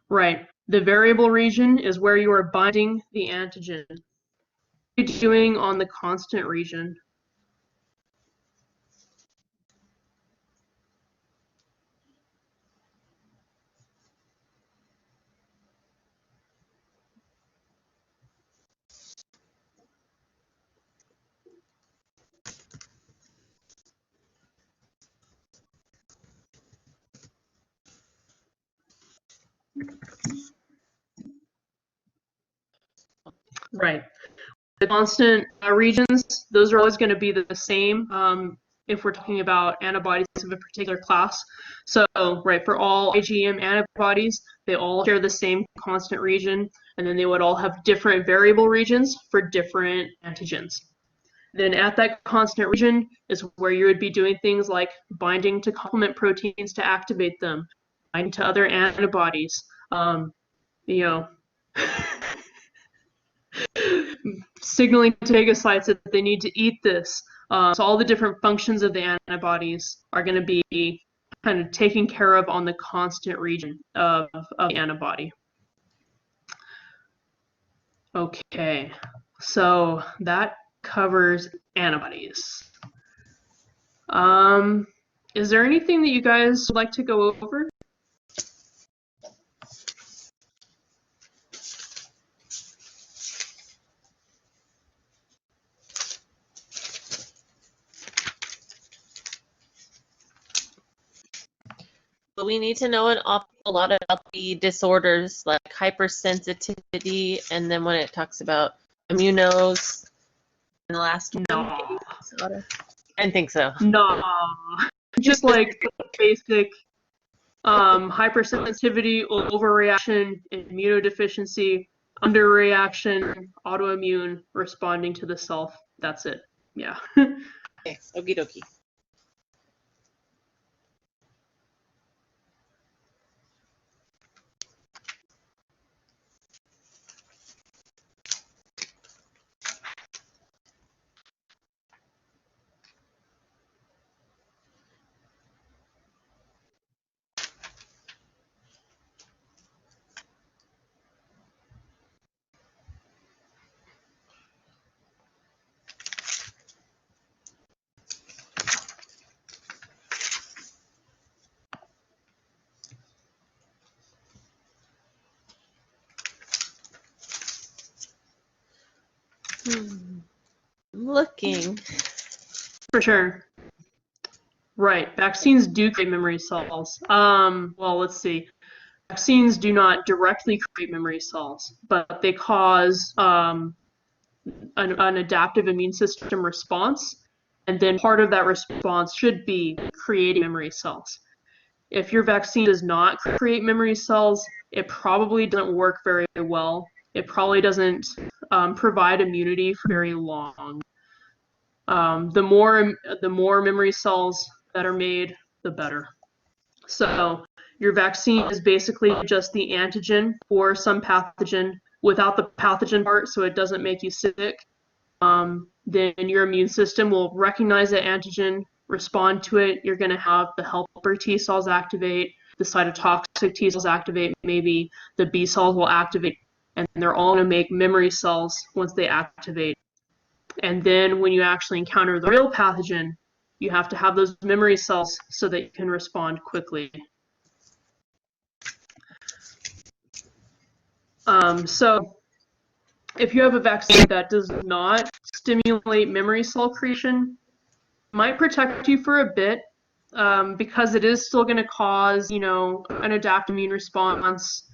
Right. The variable region is where you are binding the antigen. What are you doing on the constant region? Right. The constant regions, those are always going to be the same. if we're talking about antibodies of a particular class. So, right, for all IgM antibodies, they all share the same constant region, and then they would all have different variable regions for different antigens. Then at that constant region is where you would be doing things like binding to complement proteins to activate them, binding to other antibodies, you know, signaling to phagocytes that they need to eat this. So all the different functions of the antibodies are going to be kind of taken care of on the constant region of the antibody. Okay, so that covers antibodies. Is there anything that you guys would like to go over? But we need to know an awful lot about the disorders like hypersensitivity, and then when it talks about immunos, and the last one. No. I didn't think so. No. Just like the basic hypersensitivity, overreaction, immunodeficiency, underreaction, autoimmune, responding to the self. That's it. Yeah. Okay, okie dokie. I'm looking. For sure. Right. Vaccines do create memory cells. Well, let's see. Vaccines do not directly create memory cells, but they cause an adaptive immune system response. And then part of that response should be creating memory cells. If your vaccine does not create memory cells, it probably doesn't work very well. It probably doesn't provide immunity for very long. The more memory cells that are made, the better. So your vaccine is basically just the antigen for some pathogen without the pathogen part, so it doesn't make you sick. Then your immune system will recognize that antigen, respond to it. You're going to have the helper T cells activate, the cytotoxic T cells activate, maybe the B cells will activate, and they're all going to make memory cells once they activate. And then when you actually encounter the real pathogen, you have to have those memory cells so that you can respond quickly. So if you have a vaccine that does not stimulate memory cell creation, it might protect you for a bit because it is still going to cause, an adaptive immune response,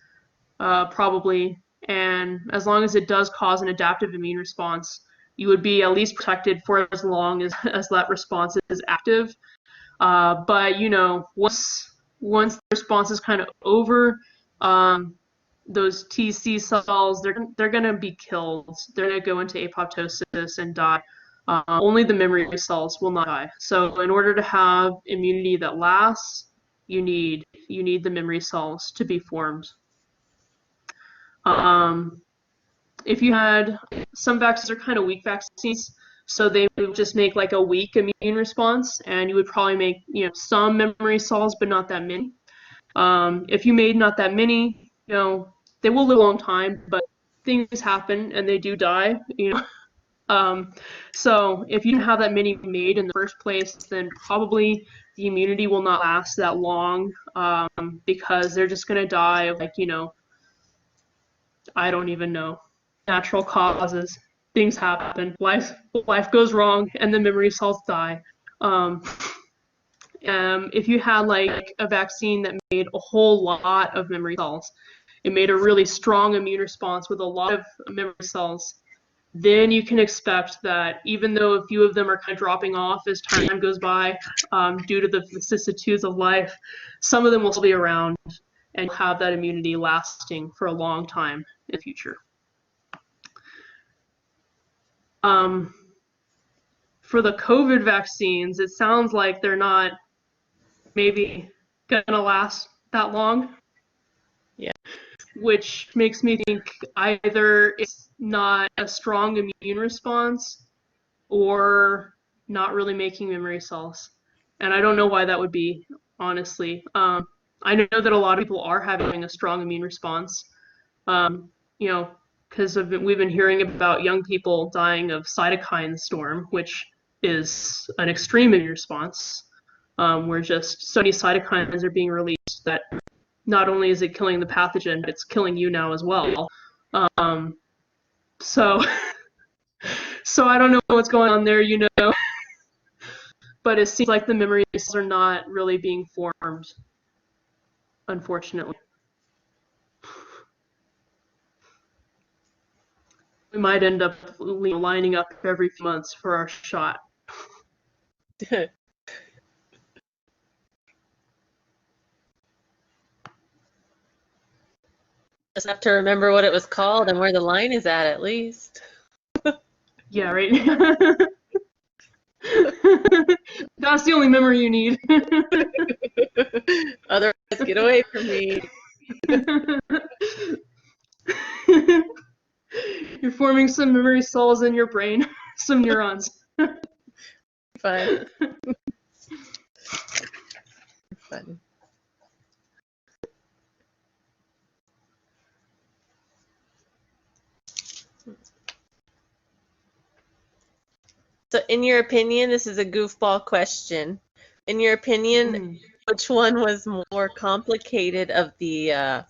probably. And as long as it does cause an adaptive immune response, you would be at least protected for as long as that response is active. But once the response is kind of over, those TC cells, they're going to be killed. They're going to go into apoptosis and die. Only the memory cells will not die. So in order to have immunity that lasts, you need the memory cells to be formed. If you had, some vaccines are kind of weak vaccines, so they would just make like a weak immune response, and you would probably make some memory cells, but not that many. If you made not that many, they will live a long time, but things happen and they do die. So if you didn't have that many made in the first place, then probably the immunity will not last that long because they're just going to die of I don't even know, natural causes. Things happen. Life goes wrong, and the memory cells die. If you had like a vaccine that made a whole lot of memory cells, it made a really strong immune response with a lot of memory cells, then you can expect that even though a few of them are kind of dropping off as time goes by, due to the vicissitudes of life, some of them will still be around and have that immunity lasting for a long time in the future. For the COVID vaccines, it sounds like they're not maybe gonna last that long. Yeah. Which makes me think either it's not a strong immune response or not really making memory cells. And I don't know why that would be, honestly. I know that a lot of people are having a strong immune response, you know, because we've been hearing about young people dying of cytokine storm, which is an extreme immune response, where just so many cytokines are being released that not only is it killing the pathogen, but it's killing you now as well. So I don't know what's going on there, you know, but it seems like the memory cells are not really being formed, unfortunately. We might end up lining up every few months for our shot. Just have to remember what it was called and where the line is at least. Yeah, right. That's the only memory you need. Otherwise, get away from me. You're forming some memory cells in your brain, some neurons. Fun. Fun. So, in your opinion, this is a goofball question. In your opinion, which one was more complicated of the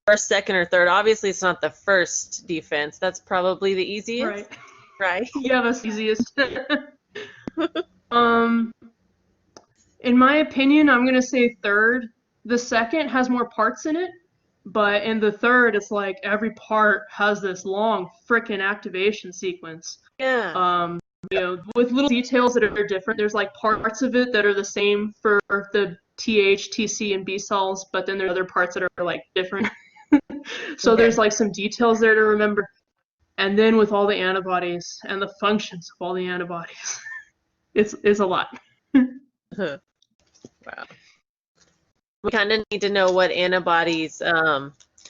first, second, or third? Obviously, it's not the first defense. That's probably the easiest. Right? Yeah, that's the easiest. In my opinion, I'm gonna say third. The second has more parts in it, but in the third, it's like every part has this long frickin' activation sequence. Yeah. You know, with little details that are different. There's like parts of it that are the same for the TH, TC, and B cells, but then there are other parts that are like different. So there's like some details there to remember. And then with all the antibodies and the functions of all the antibodies, it's a lot. Wow. We kind of need to know what antibodies,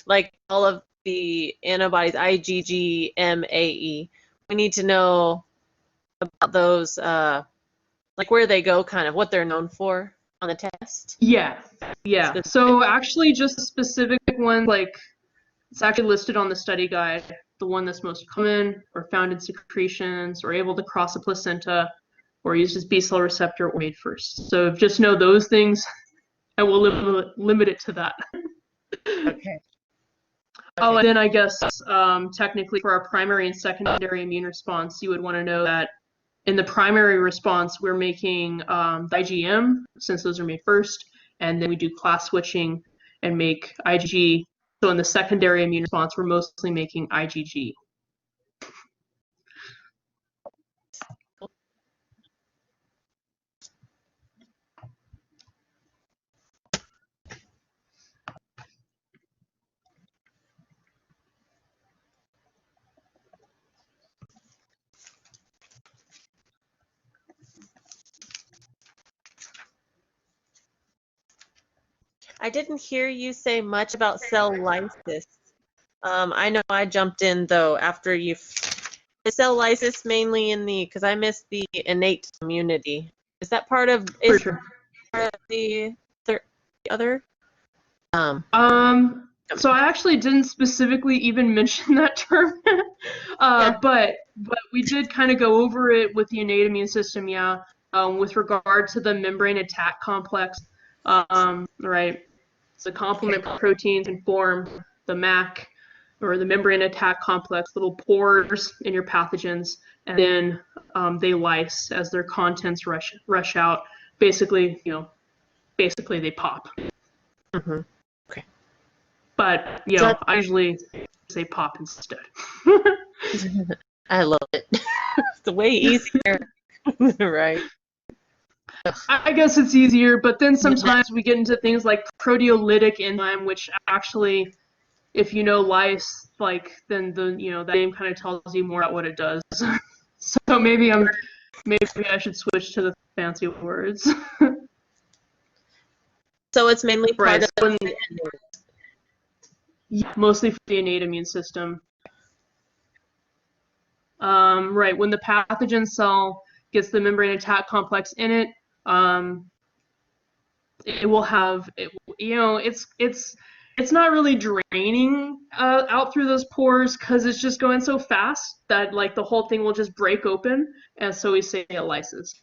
like all of the antibodies, IgG, MAE. We need to know about those, like where they go, kind of what they're known for on the test. Yeah. So actually, just specific ones, like it's actually listed on the study guide. The one that's most common or found in secretions or able to cross a placenta or used as B cell receptor or made first. So just know those things, and we'll limit it to that. Okay. Oh, and then I guess technically for our primary and secondary immune response, you would want to know that in the primary response, we're making the IgM, since those are made first, and then we do class switching and make IgG. So in the secondary immune response, we're mostly making IgG. I didn't hear you say much about cell lysis. I know I jumped in though after you. Is cell lysis mainly in the, because I missed the innate immunity. Is that part of, is part of the other? So I actually didn't specifically even mention that term, but we did kind of go over it with the innate immune system, yeah, with regard to the membrane attack complex, right? So complement proteins can form the MAC, or the membrane attack complex, little pores in your pathogens, and then they lyse as their contents rush out. Basically, they pop. Mm-hmm. Okay. But I usually say pop instead. I love it. It's way easier. Right. I guess it's easier, but then sometimes we get into things like proteolytic enzyme, which actually, if you know lice, like then the that name kind of tells you more about what it does. So maybe I should switch to the fancy words. So it's mainly part Right. of So the yeah, mostly for the innate immune system. Right. When the pathogen cell gets the membrane attack complex in it, it will have it's not really draining out through those pores because it's just going so fast that like the whole thing will just break open, and so we say it lyses.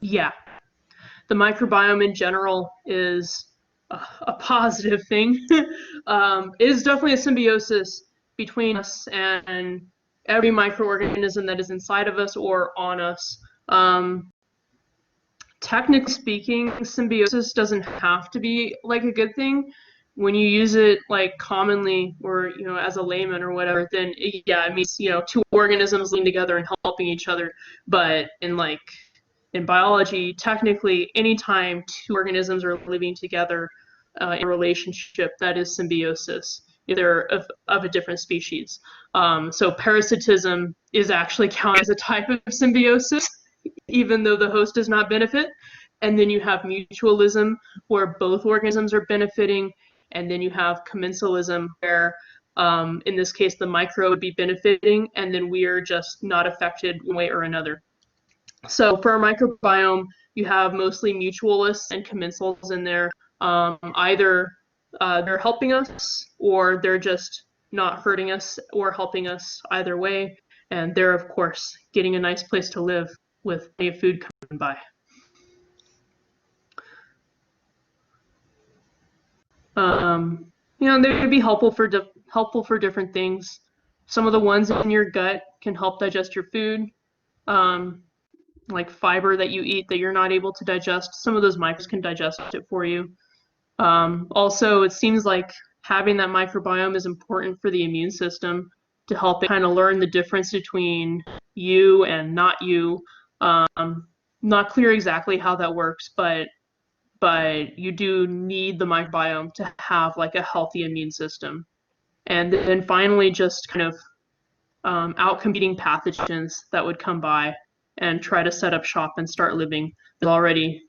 Yeah, the microbiome in general is a positive thing. It is definitely a symbiosis between us and every microorganism that is inside of us or on us. Technically speaking, symbiosis doesn't have to be like a good thing. When you use it like commonly or as a layman or whatever, then yeah, it means two organisms living together and helping each other. But in biology, technically, anytime two organisms are living together in a relationship, that is symbiosis if they're of a different species. So parasitism is actually counted as a type of symbiosis, even though the host does not benefit. And then you have mutualism, where both organisms are benefiting. And then you have commensalism, where in this case, the micro would be benefiting, and then we are just not affected one way or another. So for our microbiome, you have mostly mutualists and commensals in there. Either they're helping us or they're just not hurting us or helping us either way. And they're, of course, getting a nice place to live with plenty of food coming by. They could be helpful for different things. Some of the ones in your gut can help digest your food. Like fiber that you eat that you're not able to digest, some of those microbes can digest it for you. Also, it seems like having that microbiome is important for the immune system to help it kind of learn the difference between you and not you. Not clear exactly how that works, but you do need the microbiome to have like a healthy immune system. And then finally, just kind of outcompeting pathogens that would come by and try to set up shop and start living. There's already,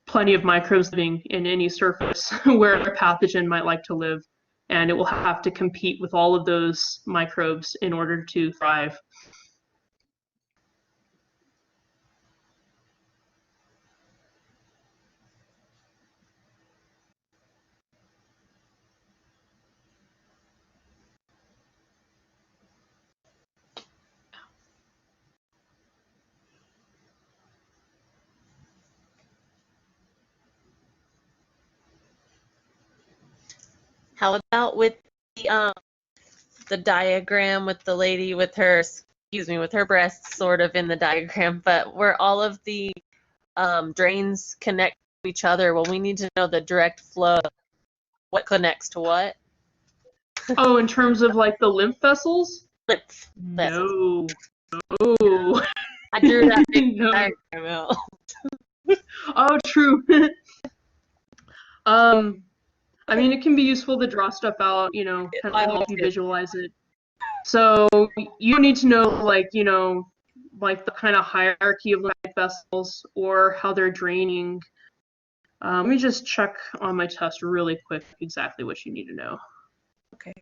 plenty of microbes living in any surface where a pathogen might like to live, and it will have to compete with all of those microbes in order to thrive. How about with the diagram with the lady with her, excuse me, with her breasts sort of in the diagram, but where all of the drains connect to each other? Well, we need to know the direct flow. What connects to what? Oh, in terms of like the lymph vessels? Lymph vessels. No. No. I drew that big No. diagram out. Oh, true. I mean, it can be useful to draw stuff out, you know, kind I of always help you do. visualize it. So you need to know, like, you know, like the kind of hierarchy of lymphatic vessels or how they're draining. Let me just check on my test really quick exactly what you need to know. Okay.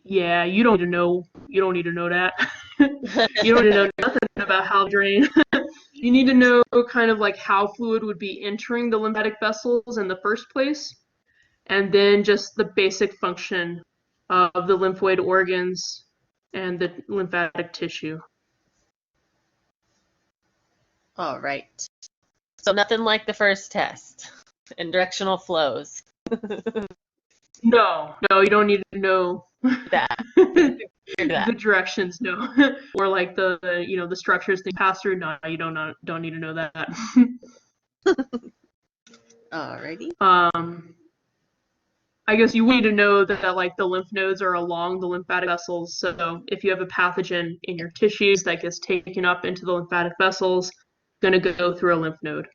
Yeah, you don't need to know. You don't need to know that. You don't need to know nothing about how to drain. You need to know kind of like how fluid would be entering the lymphatic vessels in the first place, and then just the basic function of the lymphoid organs and the lymphatic tissue. All right. So nothing like the first test and directional flows. No, you don't need to know That. the directions, no, or like the you know the structures they pass through. No, you don't need to know that. Alrighty. I guess you need to know that like the lymph nodes are along the lymphatic vessels. So if you have a pathogen in your tissues that gets taken up into the lymphatic vessels, going to go through a lymph node.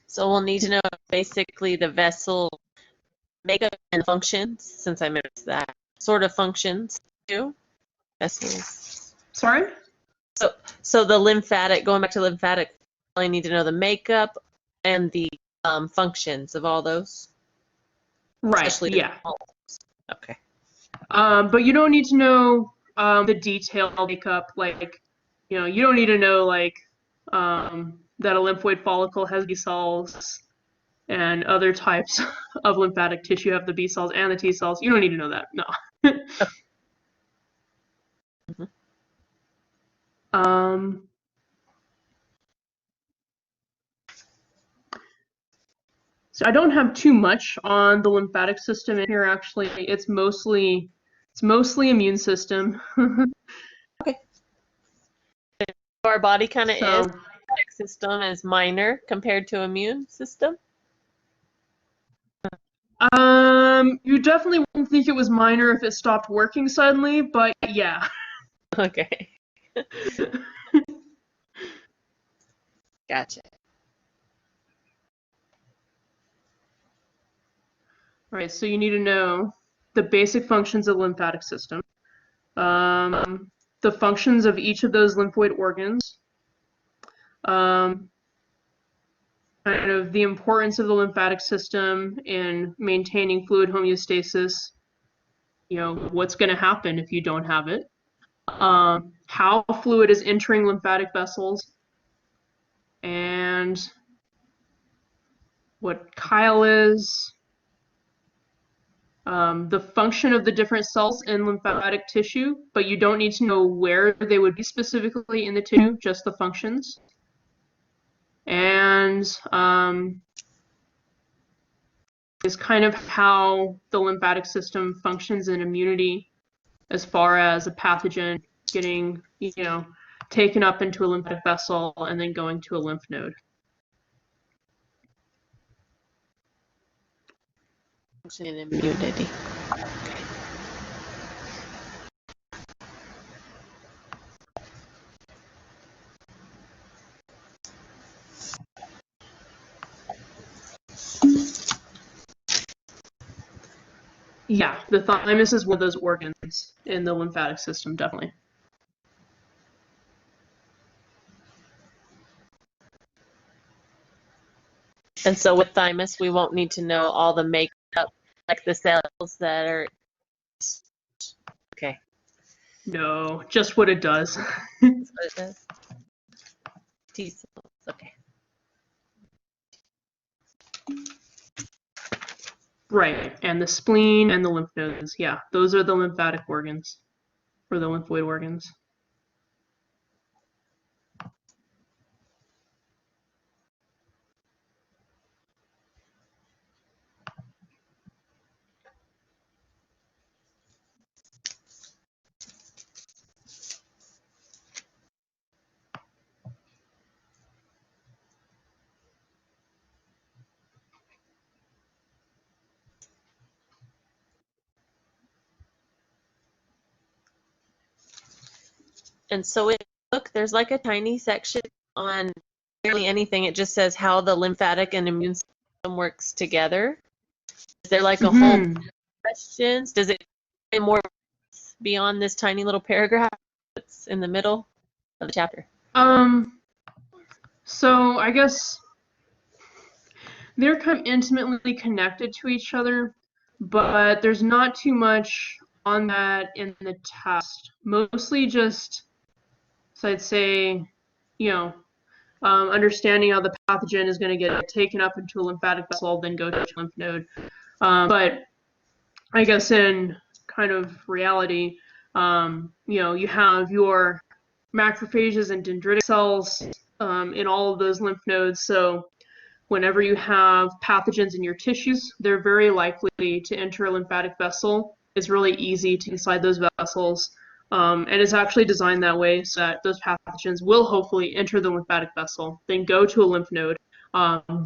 So we'll need to know basically the vessel makeup and functions, since I missed that. Sort of functions too. Vessels. Sorry? So the lymphatic, going back to lymphatic, I need to know the makeup and the functions of all those. Right, Especially yeah. okay. But you don't need to know the detailed makeup. Like, you know, you don't need to know like that a lymphoid follicle has B cells and other types of lymphatic tissue have the B cells and the T cells. You don't need to know that. No. um, so I don't have too much on the lymphatic system in here. Actually, it's mostly immune system. Okay. Our body kind of So, is. Lymphatic system is minor compared to immune system. you definitely wouldn't think it was minor if it stopped working suddenly, but yeah. Okay. Gotcha. All right, so you need to know the basic functions of the lymphatic system, the functions of each of those lymphoid organs, kind of the importance of the lymphatic system in maintaining fluid homeostasis, you know, what's going to happen if you don't have it, how fluid is entering lymphatic vessels, and what chyle is, the function of the different cells in lymphatic tissue, but you don't need to know where they would be specifically in the tissue, just the functions. And is kind of how the lymphatic system functions in immunity as far as a pathogen getting, you know, taken up into a lymphatic vessel and then going to a lymph node. Function and immunity. Yeah, the thymus is one of those organs in the lymphatic system, definitely. And so with thymus, we won't need to know all the makeup, like the cells that are. Okay. No, just what it does. That's what it does. T cells. Okay. Right, and the spleen and the lymph nodes. Yeah, those are the lymphatic organs, or the lymphoid organs. And so look, there's like a tiny section on barely anything. It just says how the lymphatic and immune system works together. Is there like a whole questions? Does it say more beyond this tiny little paragraph that's in the middle of the chapter? So I guess they're kind of intimately connected to each other, but there's not too much on that in the test. Mostly just, so I'd say, you know, understanding how the pathogen is going to get taken up into a lymphatic vessel, then go to a lymph node. But I guess in kind of reality, you have your macrophages and dendritic cells in all of those lymph nodes. So whenever you have pathogens in your tissues, they're very likely to enter a lymphatic vessel. It's really easy to inside those vessels. And it's actually designed that way so that those pathogens will hopefully enter the lymphatic vessel, then go to a lymph node.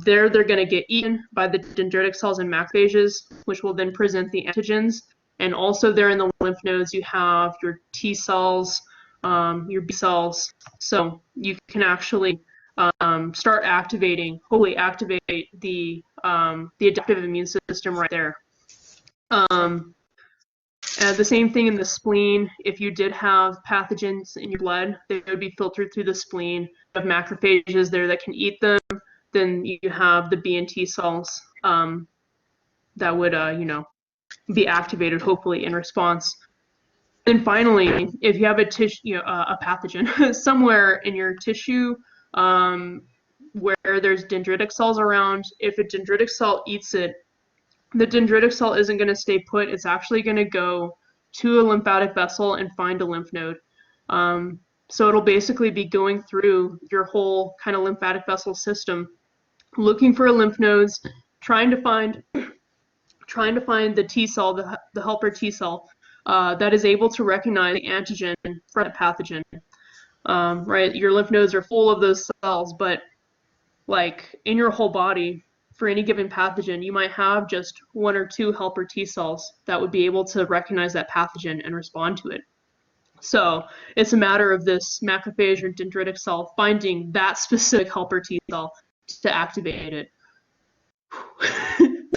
There they're going to get eaten by the dendritic cells and macrophages, which will then present the antigens. And also there in the lymph nodes, you have your T cells, your B cells. So you can actually start hopefully activate the adaptive immune system right there. And the same thing in the spleen. If you did have pathogens in your blood, they would be filtered through the spleen. You have macrophages there that can eat them. Then you have the B and T cells that would, be activated hopefully in response. And finally, if you have a pathogen somewhere in your tissue where there's dendritic cells around, if a dendritic cell eats it, the dendritic cell isn't going to stay put. It's actually going to go to a lymphatic vessel and find a lymph node. So it'll basically be going through your whole kind of lymphatic vessel system, looking for lymph nodes, trying to find the T cell, the helper T cell, that is able to recognize the antigen from the pathogen. Right, your lymph nodes are full of those cells, but like in your whole body, for any given pathogen, you might have just one or two helper T cells that would be able to recognize that pathogen and respond to it. So it's a matter of this macrophage or dendritic cell finding that specific helper T cell to activate it.